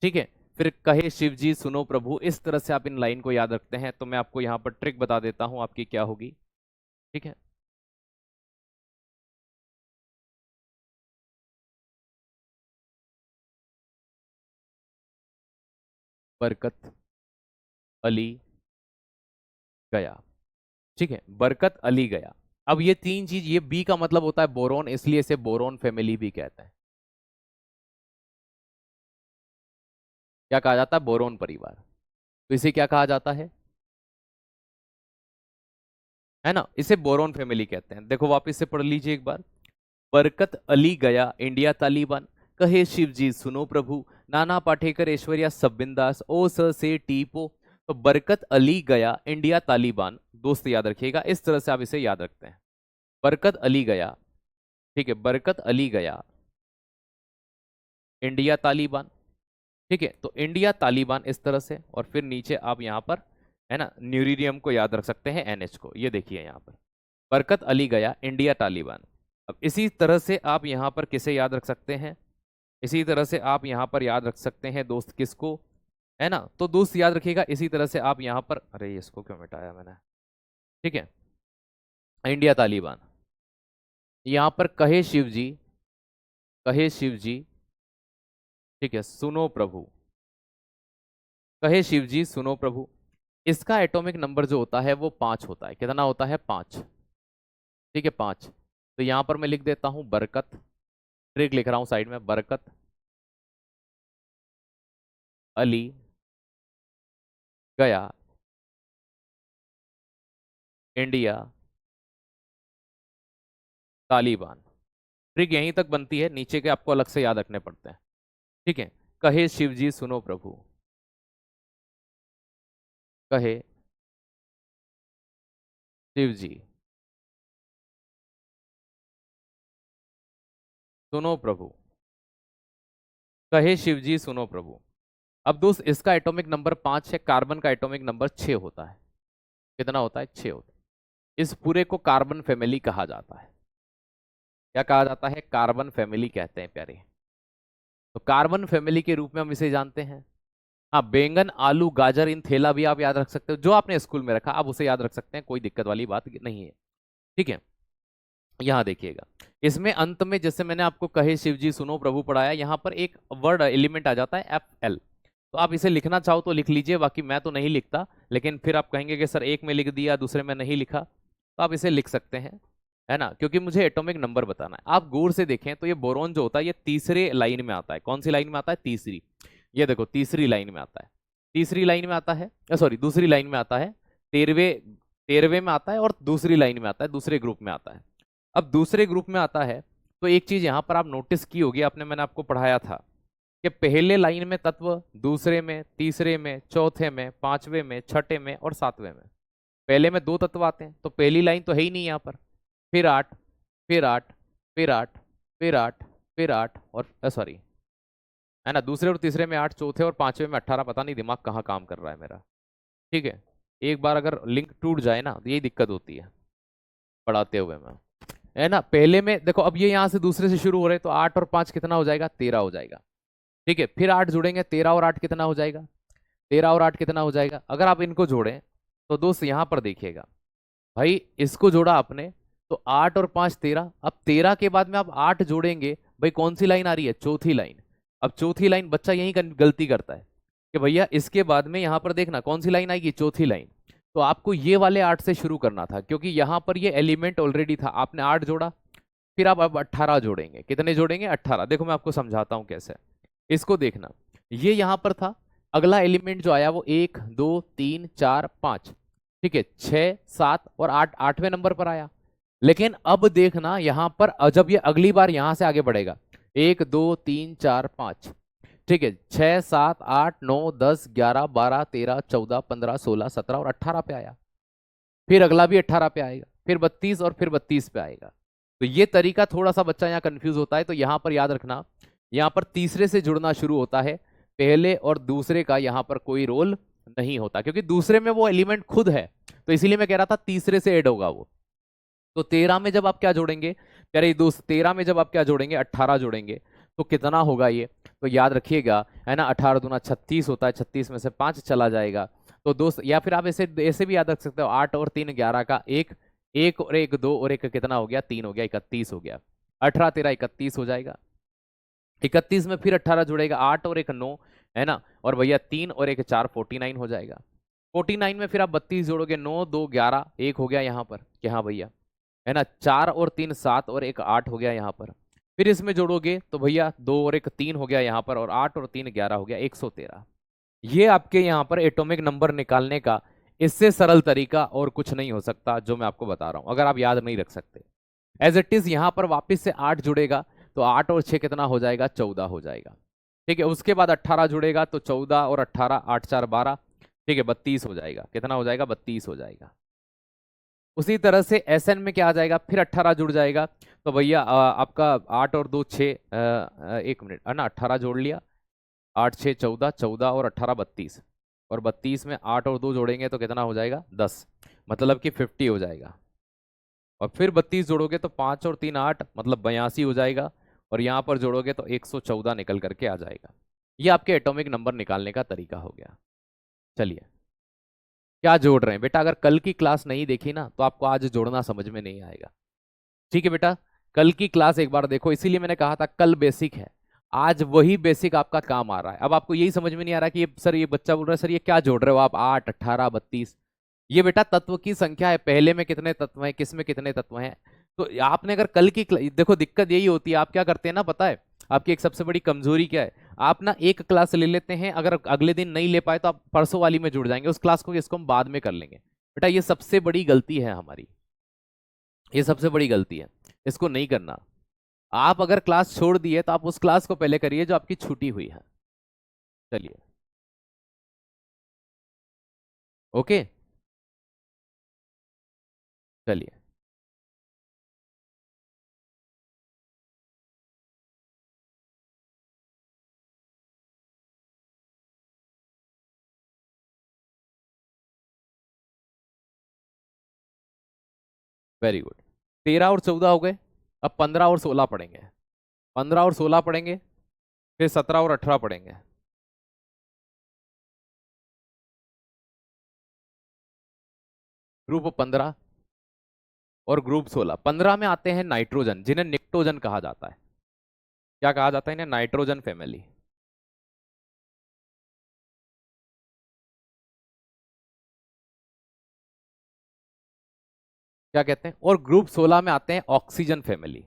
Speaker 1: ठीक है, फिर कहे शिव जी सुनो प्रभु, इस तरह से आप इन लाइन को याद रखते हैं। तो मैं आपको यहां पर ट्रिक बता देता हूं आपकी क्या होगी। ठीक है, बरकत, अली, गया। ठीक है, बरकत, अली, गया। अब ये तीन चीज, ये बी का मतलब होता है बोरोन, इसलिए इसे बोरोन फैमिली भी कहते हैं। क्या कहा जाता है? बोरोन परिवार। तो इसे क्या कहा जाता है ना, इसे बोरोन फैमिली कहते हैं। देखो वापस से पढ़ लीजिए एक बार। बरकत, अली, गया, इंडिया, तालिबान। कहे शिव जी सुनो प्रभु, नाना पाटेकर, ऐश्वर्या, सब बिंदास, ओ स से टीपो। तो बरकत, अली, गया, इंडिया, तालिबान दोस्त याद रखिएगा, इस तरह से आप इसे याद रखते हैं। बरकत, अली, गया। ठीक है, बरकत, अली, गया, इंडिया, तालिबान। ठीक है, तो इंडिया, तालिबान इस तरह से, और फिर नीचे आप यहां पर है ना न्यूरिडियम को याद रख सकते हैं, NH को। ये देखिए यहां पर बरकत, अली, गया, इंडिया, तालिबान। अब इसी तरह से आप यहां पर किसे याद रख सकते हैं? इसी तरह से आप यहां पर याद रख सकते हैं दोस्त किसको, है ना। तो दोस्त याद रखिएगा इसी तरह से आप यहां पर, अरे इसको क्यों मिटाया मैंने। ठीक है, इंडिया, तालिबान। यहां पर कहे शिव जी, कहे शिव जी। ठीक है, सुनो प्रभु, कहे शिव जी सुनो प्रभु। इसका एटॉमिक नंबर जो होता है वो 5 होता है। कितना होता है? 5। ठीक है, 5। तो यहां पर मैं लिख देता हूं बरकत, ट्रिक लिख रहा हूं साइड में, बरकत, अली, गया, इंडिया, तालिबान। ट्रिक यहीं तक बनती है, नीचे के आपको अलग से याद रखने पड़ते हैं। ठीक है, कहे शिव जी सुनो प्रभु, कहे शिव जी सुनो प्रभु, कहे शिव जी सुनो प्रभु। अब दोस्त इसका एटॉमिक नंबर 5 है, कार्बन का एटॉमिक नंबर 6 होता है। कितना होता है? 6 होता है। इस पूरे को कार्बन फैमिली कहा जाता है। क्या कहा जाता है? कार्बन फैमिली कहते हैं प्यारे। तो कार्बन फैमिली के रूप में हम इसे जानते हैं। हाँ, बैंगन, आलू, गाजर, इन थैला भी आप याद रख सकते हो, जो आपने स्कूल में रखा आप उसे याद रख सकते हैं, कोई दिक्कत वाली बात नहीं है। ठीक है, यहां देखिएगा, इसमें अंत में जैसे मैंने आपको कहे शिव जी सुनो प्रभु पढ़ाया, यहां पर एक वर्ड एलिमेंट आ जाता है FL। तो आप इसे लिखना चाहो तो लिख लीजिए, बाकी मैं तो नहीं लिखता, लेकिन फिर आप कहेंगे कि सर एक में लिख दिया दूसरे में नहीं लिखा, तो आप इसे लिख सकते हैं, है ना, क्योंकि मुझे एटॉमिक नंबर बताना है। आप गौर से देखें तो ये बोरोन जो होता है ये तीसरे लाइन में आता है। कौन सी लाइन में आता है? तीसरी। ये देखो तीसरी लाइन में आता है, तीसरी लाइन में आता है, सॉरी दूसरी लाइन में आता है, 13वें में आता है, और दूसरी लाइन में आता है, दूसरे ग्रुप में आता है। अब दूसरे ग्रुप में आता है तो एक चीज यहां पर आप नोटिस की होगी, आपने मैंने आपको पढ़ाया था कि पहले लाइन में तत्व, दूसरे में, तीसरे में, चौथे में, पांचवे में, छठे में और सातवें में। पहले में दो तत्व आते हैं तो पहली लाइन तो है ही नहीं यहाँ पर। फिर आठ, फिर आठ, फिर आठ, फिर आठ, फिर आठ और सॉरी, है ना, दूसरे और तीसरे में आठ, चौथे और पांचवे में 18। पता नहीं दिमाग कहाँ काम कर रहा है मेरा। ठीक है, एक बार अगर लिंक टूट जाए ना तो यही दिक्कत होती है पढ़ाते हुए में, है ना। पहले में देखो, अब ये यहाँ से दूसरे से शुरू हो रहे तो 8 और 5 कितना हो जाएगा, 13 हो जाएगा। ठीक है, फिर 8 जुड़ेंगे, 13 और 8 कितना हो जाएगा, 13 और 8 कितना हो जाएगा। अगर आप इनको जोड़ें तो दोस्त यहाँ पर देखिएगा भाई, इसको जोड़ा आपने तो 8 और 5 13। अब 13 के बाद में आप 8 जोड़ेंगे, भाई कौन सी लाइन आ रही है, चौथी लाइन। अब चौथी लाइन बच्चा यही गलती करता है कि भैया इसके बाद में यहाँ पर देखना कौन सी लाइन आएगी, चौथी लाइन। तो आपको ये वाले 8 से शुरू करना था क्योंकि यहाँ पर ये एलिमेंट ऑलरेडी था, आपने 8 जोड़ा। फिर आप अब 18 जोड़ेंगे, कितने जोड़ेंगे, 18। देखो मैं आपको समझाता हूँ कैसे, इसको देखना। ये यहाँ पर था, अगला एलिमेंट जो आया वो 1 2 3 4 5, ठीक है, 6 7 और 8, 8वें नंबर पर आया। लेकिन अब देखना यहां पर जब ये अगली बार यहां से आगे बढ़ेगा, 1 2 3 4 5, ठीक है, 6 7 8 9 10 11 12 13 14 15 16 17 और 18 पे आया। फिर अगला भी 18 पे आएगा, फिर 32 और फिर 32 पे आएगा। तो ये तरीका थोड़ा सा बच्चा यहाँ कंफ्यूज होता है, तो यहां पर याद रखना, यहां पर तीसरे से जुड़ना शुरू होता है, पहले और दूसरे का यहां पर कोई रोल नहीं होता क्योंकि दूसरे में वो एलिमेंट खुद है। तो इसीलिए मैं कह रहा था तीसरे से ऐड होगा वो। तो 13 में जब आप क्या जोड़ेंगे प्यारे दोस्त, 13 में जब आप क्या जोड़ेंगे, 18 जोड़ेंगे तो कितना होगा ये, तो याद रखिएगा, है ना, 18 दूना 36 होता है, 36 में से 5 चला जाएगा। तो दोस्त, या फिर आप ऐसे ऐसे भी याद रख सकते हो, 8 और 3 11 का, एक, एक और एक 2 और एक कितना हो गया, 3 हो गया, 31 हो गया। 18 13 31 हो जाएगा। 31 में फिर 18 जुड़ेगा, 8 और एक 9, है ना, और भैया 3 और एक 4, 49 हो जाएगा। 49 में फिर आप 32 जोड़ोगे, 9 2 11, एक हो गया यहाँ पर कि हाँ भैया, है ना, 4 और 3 7 और एक 8 हो गया यहाँ पर। फिर इसमें जोड़ोगे तो भैया 2 और एक 3 हो गया यहाँ पर, और 8 और 3 11 हो गया, 113। ये आपके यहाँ पर एटॉमिक नंबर निकालने का इससे सरल तरीका और कुछ नहीं हो सकता जो मैं आपको बता रहा हूं, अगर आप याद नहीं रख सकते। एज इट इज यहाँ पर वापस से 8 जुड़ेगा तो 8 और 6 कितना हो जाएगा, 14 हो जाएगा। ठीक है, उसके बाद 18 जुड़ेगा तो 14 और 18, 8 4 12, ठीक है, 32 हो जाएगा। कितना हो जाएगा, 32 हो जाएगा। उसी तरह से एसएन में क्या आ जाएगा, फिर 18 जुड़ जाएगा तो भैया आपका 8 और 2 6, एक मिनट, है ना, 18 जोड़ लिया, 8 6 14, 14 और 18 32, और 32 में 8 और 2 जोड़ेंगे तो कितना हो जाएगा, 10, मतलब कि 50 हो जाएगा। और फिर 32 जोड़ोगे तो 5 और 3 8, मतलब 82 हो जाएगा, और यहाँ पर जोड़ोगे तो 114 निकल करके आ जाएगा। ये आपके एटॉमिक नंबर निकालने का तरीका हो गया। चलिए, क्या जोड़ रहे हैं बेटा, अगर कल की क्लास नहीं देखी ना तो आपको आज जोड़ना समझ में नहीं आएगा। ठीक है बेटा, कल की क्लास एक बार देखो, इसीलिए मैंने कहा था कल बेसिक है, आज वही बेसिक आपका काम आ रहा है। अब आपको यही समझ में नहीं आ रहा कि ये सर, ये बच्चा बोल रहा है सर ये क्या जोड़ रहे हो आप, 8 18 32, ये बेटा तत्व की संख्या है, पहले में कितने तत्व हैं, किस में कितने तत्व हैं। तो आपने अगर कल की देखो, दिक्कत यही होती है, आप क्या करते हैं ना, पता है आपकी एक सबसे बड़ी कमजोरी क्या है, आप ना एक क्लास ले लेते हैं, अगर अगले दिन नहीं ले पाए तो आप परसों वाली में जुड़ जाएंगे, उस क्लास को इसको हम बाद में कर लेंगे। बेटा ये सबसे बड़ी गलती है हमारी, ये सबसे बड़ी गलती है, इसको नहीं करना। आप अगर क्लास छोड़ दिए तो आप उस क्लास को पहले करिए जो आपकी छुट्टी हुई है। चलिए, ओके, चलिए, वेरी गुड। 13 और 14 हो गए, अब 15 और 16 पढ़ेंगे, 15 और 16 पढ़ेंगे, फिर 17 और 18 पढ़ेंगे। ग्रुप 15 और ग्रुप 16। 15 में आते हैं नाइट्रोजन, जिन्हें निक्टोजन कहा जाता है। क्या कहा जाता है इन्हें, नाइट्रोजन फैमिली। क्या कहते हैं, और ग्रुप 16 में आते हैं ऑक्सीजन फैमिली।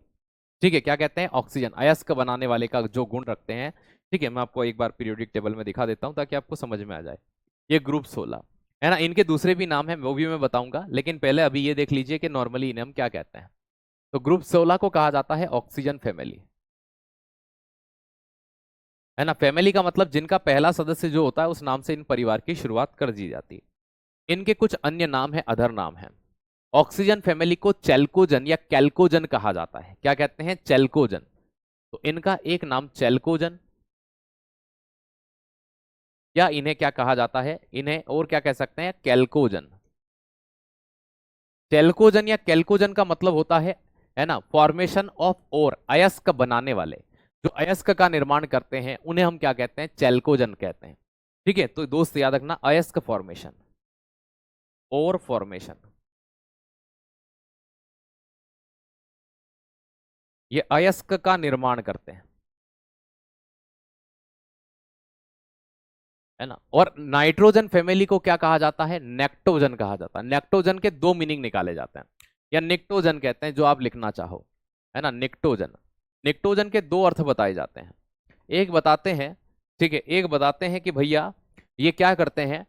Speaker 1: ठीक है, क्या कहते हैं, ऑक्सीजन, अयस्क बनाने वाले का जो गुण रखते हैं। ठीक है, मैं आपको एक बार पीरियोडिक टेबल में दिखा देता हूं ताकि आपको समझ में आ जाए। ये ग्रुप 16 है ना, इनके दूसरे भी नाम है, वो भी मैं बताऊंगा, लेकिन पहले अभी ये देख लीजिए कि नॉर्मली इन्हें हम क्या कहते हैं। तो ग्रुप 16 को कहा जाता है ऑक्सीजन फैमिली, है ना। फैमिली का मतलब जिनका पहला सदस्य जो होता है उस नाम से इन परिवार की शुरुआत कर दी जाती है। इनके कुछ अन्य नाम है, अदर नाम है। ऑक्सीजन फैमिली को चैल्कोजन या कैल्कोजन कहा जाता है। क्या कहते हैं? चैल्कोजन। तो इनका एक नाम चैल्कोजन, या इन्हें क्या कहा जाता है, इन्हें और क्या कह सकते हैं? कैल्कोजन। चैल्कोजन या कैल्कोजन का मतलब होता है ना, फॉर्मेशन ऑफ ओर, अयस्क बनाने वाले। जो अयस्क का निर्माण करते हैं उन्हें हम क्या कहते हैं? चैल्कोजन कहते हैं। ठीक है, तो दोस्त याद रखना, अयस्क फॉर्मेशन, ओर फॉर्मेशन, ये अयस्क का निर्माण करते हैं, है ना। और नाइट्रोजन फैमिली को क्या कहा जाता है? नेक्टोजन कहा जाता है। नेक्टोजन के दो मीनिंग निकाले जाते हैं, या निक्टोजन कहते हैं, जो आप लिखना चाहो, है ना। निक्टोजन, निक्टोजन के दो अर्थ बताए जाते हैं। एक बताते हैं, ठीक है, एक बताते हैं कि भैया ये क्या करते हैं,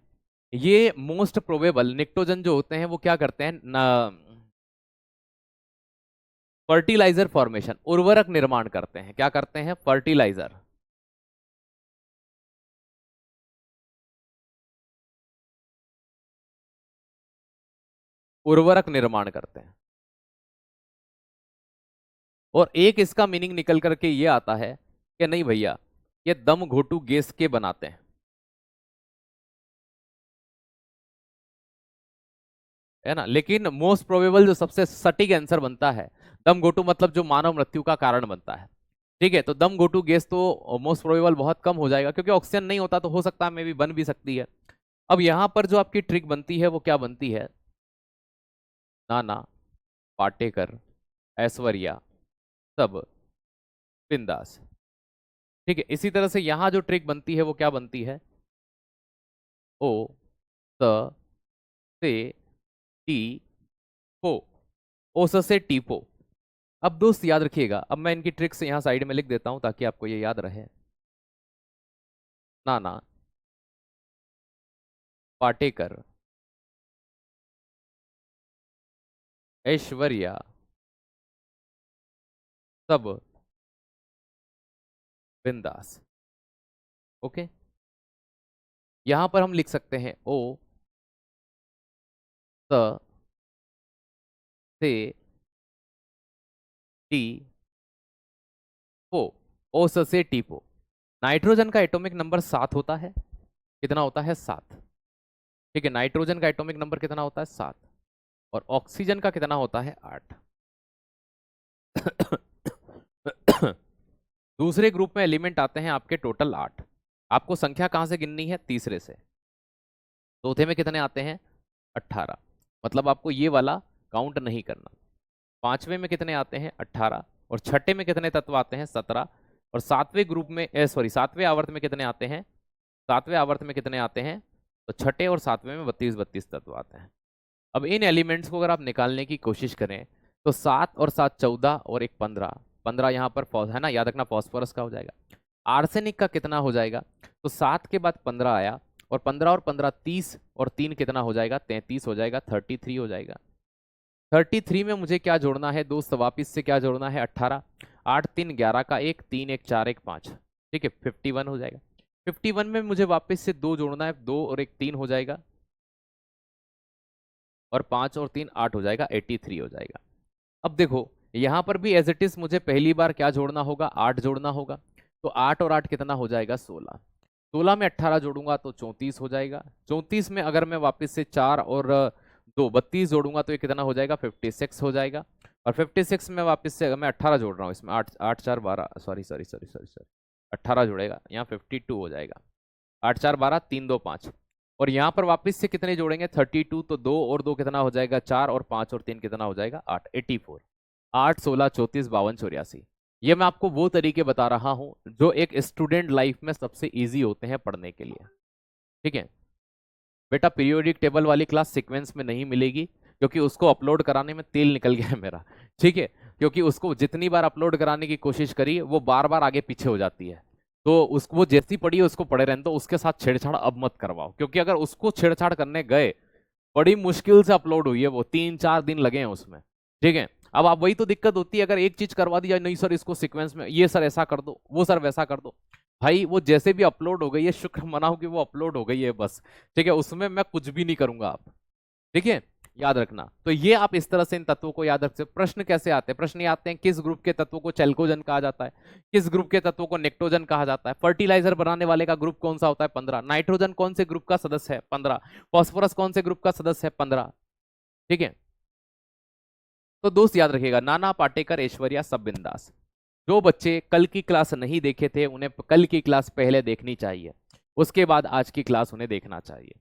Speaker 1: ये मोस्ट प्रोबेबल निक्टोजन जो होते हैं वो क्या करते हैं, फर्टिलाइजर फॉर्मेशन, उर्वरक निर्माण करते हैं। क्या करते हैं? फर्टिलाइजर, उर्वरक निर्माण करते हैं। और एक इसका मीनिंग निकल करके ये आता है कि नहीं भैया, ये दम घोटू गैस के बनाते हैं, है ना। लेकिन मोस्ट प्रोबेबल जो सबसे सटीक आंसर बनता है, दम घोटू मतलब जो मानव मृत्यु का कारण बनता है। ठीक है, तो दम घोटू गैस तो मोस्ट प्रोबेबल बहुत कम हो जाएगा, क्योंकि ऑक्सीजन नहीं होता, तो हो सकता है मे भी बन भी सकती है। अब यहां पर जो आपकी ट्रिक बनती है वो क्या बनती है? नाना, पाटेकर, ऐश्वर्या, सब बिंदास। ठीक है, इसी तरह से यहां जो ट्रिक बनती है वो क्या बनती है? ओ, त, से, टी, पो, ओस से टीपो। अब दोस्त याद रखिएगा, अब मैं इनकी ट्रिक्स यहाँ साइड में लिख देता हूं ताकि आपको ये याद रहे। नाना, पाटेकर, ऐश्वर्या, सब बिंदास। ओके, यहां पर हम लिख सकते हैं ओ, त, से, टी, पो, ओस से टीपो। नाइट्रोजन का एटॉमिक नंबर 7 होता है। कितना होता है? 7। ठीक है, नाइट्रोजन का एटॉमिक नंबर कितना होता है? 7। और ऑक्सीजन का कितना होता है? 8। दूसरे ग्रुप में एलिमेंट आते हैं आपके टोटल 8। आपको संख्या कहां से गिननी है? तीसरे से। चौथे में कितने आते हैं? 18। मतलब आपको ये वाला काउंट नहीं करना। पांचवें में कितने आते हैं? 18। और छठे में कितने तत्व आते हैं? 17। और सातवें ग्रुप में सॉरी, सातवें आवर्त में कितने आते हैं? सातवें आवर्त में कितने आते हैं? तो छठे और सातवें में 32-32 तत्व आते हैं। अब इन एलिमेंट्स को अगर आप निकालने की कोशिश करें तो 7 और 7 14 और एक 15। 15 यहाँ पर है ना, याद रखना फॉस्फोरस का हो जाएगा। आर्सेनिक का कितना हो जाएगा? तो 7 के बाद 15 आया, और 15 और 15 30, और 3 कितना हो जाएगा? 33 हो जाएगा, 33 हो जाएगा। 33 में मुझे क्या जोड़ना है दोस्त? वापिस से क्या जोड़ना है? 18। 8 3 11 का 1, 3 1 4 1 5। ठीक है, 51 हो जाएगा। 51 में मुझे वापस से 2 जोड़ना है, 2 और 1 3 हो जाएगा, और 5 और 3 8 हो जाएगा, 83 हो जाएगा। अब देखो यहां पर भी एज इट इज मुझे पहली बार क्या जोड़ना होगा? 8 जोड़ना होगा। तो 8 और 8 कितना हो जाएगा? 16। 16 में 18 जोड़ूंगा तो 34 हो जाएगा। 34 में अगर मैं वापस से 4 और 2 32 जोड़ूंगा तो ये कितना हो जाएगा? 56 हो जाएगा। और 56 में वापस से अगर मैं 18 जोड़ रहा हूँ इसमें, 8 8 4 12, sorry sorry sorry sorry sorry, 18 जुड़ेगा, यहाँ 52 हो जाएगा। 8 4 12, 3 2 5। और यहाँ पर वापस से कितने जोड़ेंगे? 32। तो 2 और 2 कितना हो जाएगा? 4, और 5 और 3 कितना हो जाएगा? 8, 84। 8 16 34 52 84। ये मैं आपको वो तरीके बता रहा हूं जो एक स्टूडेंट लाइफ में सबसे इजी होते हैं पढ़ने के लिए। ठीक है बेटा, पीरियोडिक टेबल वाली क्लास सीक्वेंस में नहीं मिलेगी, क्योंकि उसको अपलोड कराने में तेल निकल गया है मेरा। ठीक है, क्योंकि उसको जितनी बार अपलोड कराने की कोशिश करी वो बार बार आगे पीछे हो जाती है। तो उसको वो जैसी पड़ी है उसको पढ़े रहने, तो उसके साथ छेड़छाड़ अब मत करवाओ, क्योंकि अगर उसको छेड़छाड़ करने गए, बड़ी मुश्किल से अपलोड हुई है वो, 3-4 दिन लगे हैं उसमें। ठीक है, अब आप वही तो दिक्कत होती है, अगर एक चीज करवा दी जाए, नहीं सर इसको सीक्वेंस में ये सर ऐसा कर दो, वो सर वैसा कर दो, भाई वो जैसे भी अपलोड हो गई है, शुक्र मनाओ कि वो अपलोड हो गई है बस। ठीक है, उसमें मैं कुछ भी नहीं करूंगा आप। ठीक है, याद रखना। तो ये आप इस तरह से इन तत्वों को याद रख सकते हो। प्रश्न कैसे आते हैं? प्रश्न ये आते हैं, किस ग्रुप के तत्वों को चैल्कोजन कहा जाता है, किस ग्रुप के तत्वों को नेक्टोजन कहा जाता है, फर्टिलाइजर बनाने वाले का ग्रुप कौन सा होता है 15, नाइट्रोजन कौन से ग्रुप का सदस्य है 15, फॉस्फोरस कौन से ग्रुप का सदस्य है 15। ठीक है, तो दोस्त याद रखिएगा, नाना पाटेकर, ऐश्वर्या, सब बिंदास। जो बच्चे कल की क्लास नहीं देखे थे उन्हें कल की क्लास पहले देखनी चाहिए, उसके बाद आज की क्लास उन्हें देखना चाहिए।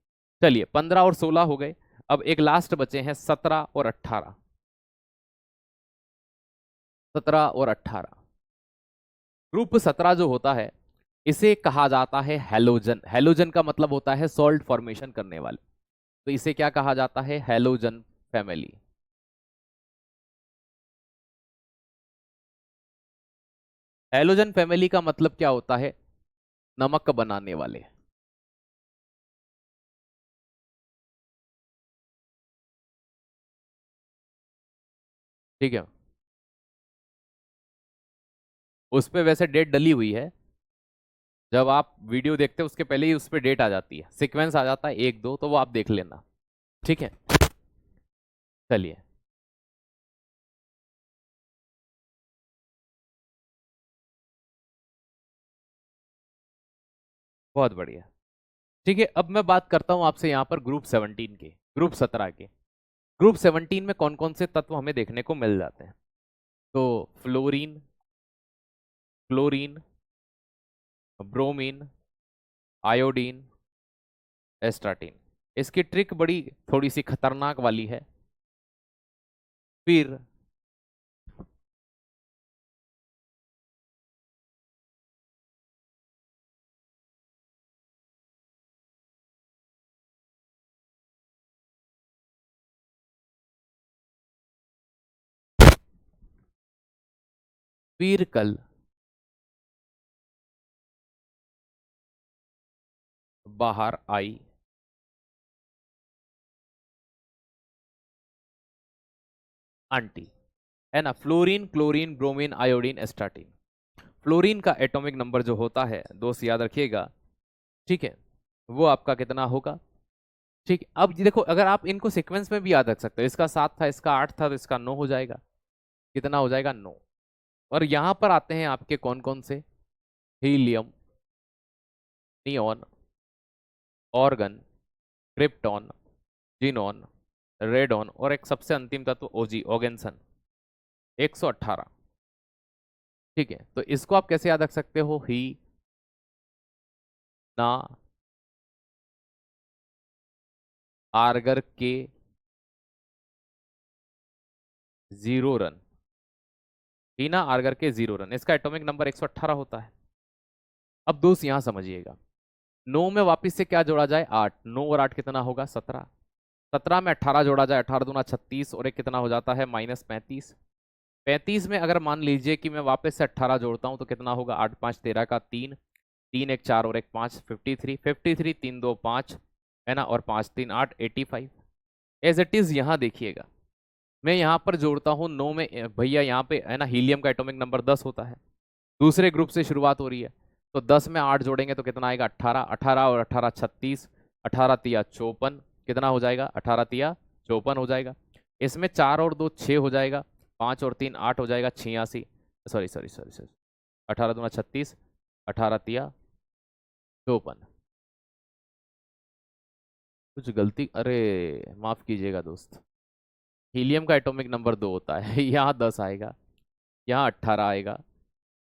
Speaker 1: चलिए 15 और 16 हो गए, अब एक लास्ट बचे हैं 17 और 18। 17 और 18। ग्रुप 17 जो होता है इसे कहा जाता है हैलोजन। हैलोजन का मतलब होता है सॉल्ट फॉर्मेशन करने वाले, तो इसे क्या कहा जाता है? Halogen family. हैलोजन फैमिली का मतलब क्या होता है? नमक बनाने वाले। ठीक है, उस पे वैसे डेट डली हुई है, जब आप वीडियो देखते हैं उसके पहले ही उस पर डेट आ जाती है, सीक्वेंस आ जाता है एक दो, तो वो आप देख लेना। ठीक है, चलिए। बहुत बढ़िया। ठीक है, अब मैं बात करता हूं आपसे यहाँ पर ग्रुप 17 के, ग्रुप 17 के। ग्रुप 17 में कौन कौन से तत्व हमें देखने को मिल जाते हैं? तो फ्लोरीन, क्लोरीन, ब्रोमीन, आयोडीन, एस्ट्राटीन। इसकी ट्रिक बड़ी थोड़ी सी खतरनाक वाली है। फिर फिर कल बाहर आई आंटी, है ना? Fluorine, chlorine, bromine, iodine, astatine. फ्लोरीन का एटॉमिक नंबर जो होता है दोस्त याद रखिएगा, ठीक है, वो आपका कितना होगा? ठीक है, अब ये देखो, अगर आप इनको सीक्वेंस में भी याद रख सकते हो, इसका 7 था, इसका 8 था, तो इसका 9 हो जाएगा। कितना हो जाएगा? 9। और यहां पर आते हैं आपके कौन कौन से? Helium, neon, organ, krypton, xenon, radon, और एक सबसे अंतिम तत्व ओजी, ओगेन्सन। 118। ठीक है, तो इसको आप कैसे याद रख सकते हो? ही ना आर्गर के 0 रन। हीना आर्गर के 0 रन, इसका एटॉमिक नंबर 118 होता है। अब दोस्त यहां समझिएगा, 9 में वापिस से क्या जोड़ा जाए? 8। 9 और 8 कितना होगा? 17। 17 में 18 जोड़ा जाए, 18 दूना 36, और एक कितना हो जाता है? -35। 35 में अगर मान लीजिए कि मैं वापस से 18 जोड़ता हूं तो कितना होगा? 8 5 13 का 3, 3 1 4 और एक 5, 53। 53 3 2 5, है ना, और 5 3 8, 85। एज इट इज यहाँ देखिएगा, मैं यहाँ पर जोड़ता हूँ 9 में, भैया यहाँ पे है ना, हीलियम का एटॉमिक नंबर 10 होता है, दूसरे ग्रुप से शुरुआत हो रही है, तो 10 में 8 जोड़ेंगे तो कितना आएगा? 18। 18 और 18 36, 18 तिया 54, कितना हो जाएगा? 18 तिया 54 हो जाएगा। इसमें 4 और 2 6 हो जाएगा, 5 और 3 8 हो जाएगा, 86। सॉरी सॉरी सॉरी सॉरी, 18 दूना 36, 18 तिया 54। कुछ गलती, अरे माफ कीजिएगा दोस्त, हीलियम का एटॉमिक नंबर 2 होता है यहाँ 10 आएगा, यहाँ 18 आएगा।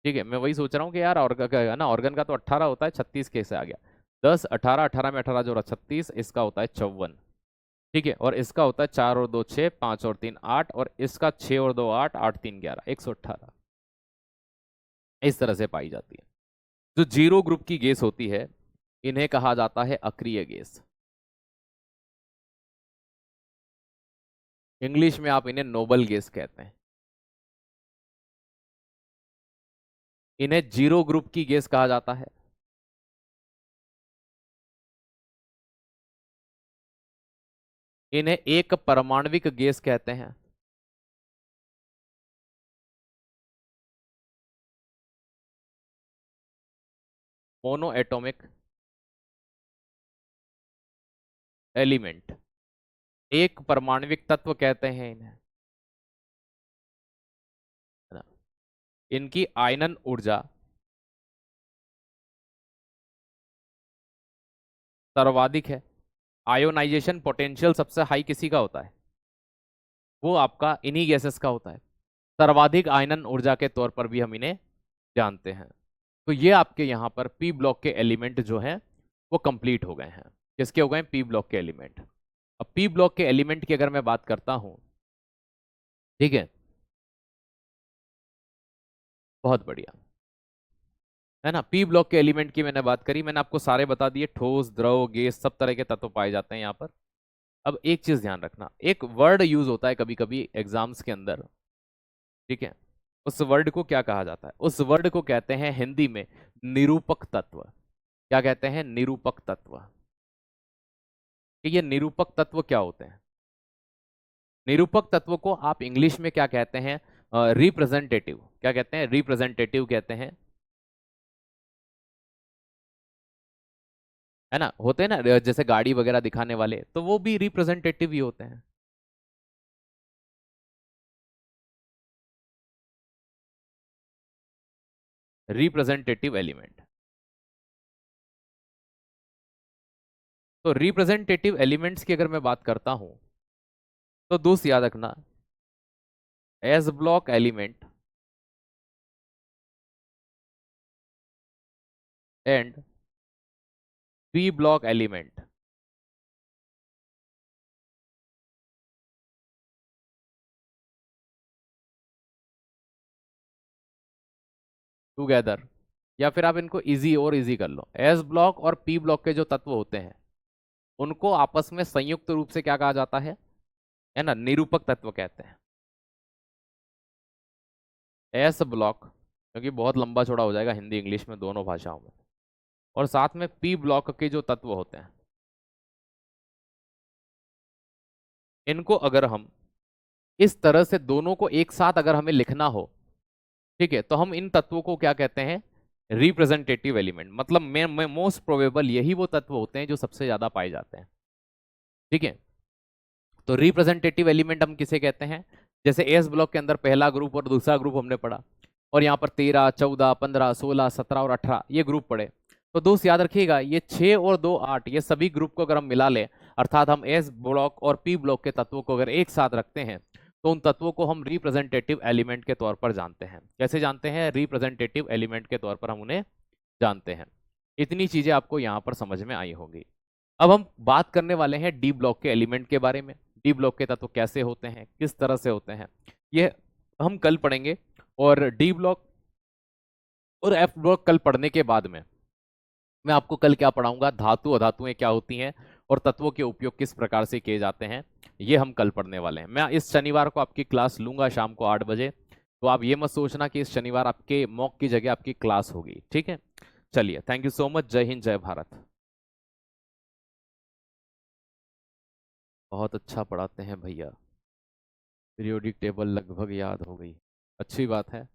Speaker 1: ठीक है, मैं वही सोच रहा हूँ कि यार ऑर्गन का है ना, ऑर्गन का तो 18 होता है, 36 कैसे आ गया? 10 18, 18 में 18 जोड़ा 36, इसका होता है 54। ठीक है, और इसका होता है 4 और 2 6, 5 और 3 8, और इसका 6 और 2 8, 8 3 11, 118। इस तरह से पाई जाती है। जो जीरो ग्रुप की गैस होती है इन्हें कहा जाता है अक्रिय गैस। इंग्लिश में आप इन्हें नोबल गैस कहते हैं। इन्हें जीरो ग्रुप की गैस कहा जाता है। इन्हें एक परमाणविक गैस कहते हैं। मोनो एटॉमिक एलिमेंट, एक परमाणविक तत्व कहते हैं इन्हें, है ना। इनकी आयनन ऊर्जा सर्वाधिक है। आयोनाइजेशन पोटेंशियल सबसे हाई किसी का होता है? वो आपका इन्हीं गैसेस का होता है। सर्वाधिक आयनन ऊर्जा के तौर पर भी हम इन्हें जानते हैं। तो ये आपके यहाँ पर पी ब्लॉक के एलिमेंट जो हैं वो कंप्लीट हो गए हैं। किसके हो गए? पी ब्लॉक के एलिमेंट। अब पी ब्लॉक के एलिमेंट की अगर मैं बात करता हूं, ठीक है, बहुत बढ़िया, है ना। पी ब्लॉक के एलिमेंट की मैंने बात करी, मैंने आपको सारे बता दिए, ठोस, द्रव, गैस, सब तरह के तत्व पाए जाते हैं यहाँ पर। अब एक चीज ध्यान रखना, एक वर्ड यूज होता है कभी कभी एग्जाम्स के अंदर, ठीक है, उस वर्ड को क्या कहा जाता है? उस वर्ड को कहते हैं हिंदी में निरूपक तत्व। क्या कहते हैं? निरूपक तत्व। कि ये निरूपक तत्व क्या होते हैं? निरूपक तत्व को आप इंग्लिश में क्या कहते हैं? रिप्रेजेंटेटिव। क्या कहते हैं? रिप्रेजेंटेटिव कहते हैं, है ना। होते हैं ना जैसे गाड़ी वगैरह दिखाने वाले, तो वो भी रिप्रेजेंटेटिव ही होते हैं। Representative element. तो रिप्रेजेंटेटिव एलिमेंट्स की अगर मैं बात करता हूं, तो दोस्त याद रखना, S block element and P block element together, या फिर आप इनको इजी और इजी कर लो, एस ब्लॉक और पी ब्लॉक के जो तत्व होते हैं उनको आपस में संयुक्त रूप से क्या कहा जाता है ना, निरूपक तत्व कहते हैं। एस ब्लॉक, क्योंकि बहुत लंबा चौड़ा हो जाएगा हिंदी इंग्लिश में दोनों भाषाओं में, और साथ में पी ब्लॉक के जो तत्व होते हैं, इनको अगर हम इस तरह से दोनों को एक साथ अगर हमें लिखना हो, ठीक है, तो हम इन तत्वों को क्या कहते हैं? Representative element. मतलब मैं मोस्ट प्रोबेबल यही वो तत्व होते हैं जो सबसे ज्यादा पाए जाते हैं, ठीक है। तो रिप्रेजेंटेटिव एलिमेंट हम किसे कहते हैं? जैसे एस ब्लॉक के अंदर पहला ग्रुप और दूसरा ग्रुप हमने पढ़ा, और यहाँ पर 13, 14, 15, 16, 17 और 18 ये ग्रुप पढ़े। तो दोस्त याद रखिएगा, ये 6 और 2 8 ये सभी ग्रुप को अगर हम मिला लें, अर्थात हम एस ब्लॉक और पी ब्लॉक के तत्वों को अगर एक साथ रखते हैं, तो उन तत्वों को हम रिप्रेजेंटेटिव एलिमेंट के तौर पर जानते हैं। कैसे जानते हैं? रिप्रेजेंटेटिव एलिमेंट के तौर पर हम उन्हें जानते हैं। इतनी चीजें आपको यहाँ पर समझ में आई होंगी। अब हम बात करने वाले हैं डी ब्लॉक के एलिमेंट के बारे में। डी ब्लॉक के तत्व कैसे होते हैं, किस तरह से होते हैं, ये हम कल पढ़ेंगे। और डी ब्लॉक और एफ ब्लॉक कल पढ़ने के बाद में मैं आपको कल क्या पढ़ाऊंगा, धातु अधातुएं क्या होती हैं और तत्वों के उपयोग किस प्रकार से किए जाते हैं, ये हम कल पढ़ने वाले हैं। मैं इस शनिवार को आपकी क्लास लूंगा शाम को 8 बजे, तो आप ये मत सोचना कि इस शनिवार आपके मॉक की जगह आपकी क्लास होगी, ठीक है। चलिए, थैंक यू सो मच। जय हिंद, जय भारत। बहुत अच्छा पढ़ाते हैं भैया, पीरियोडिक टेबल लगभग याद हो गई, अच्छी बात है।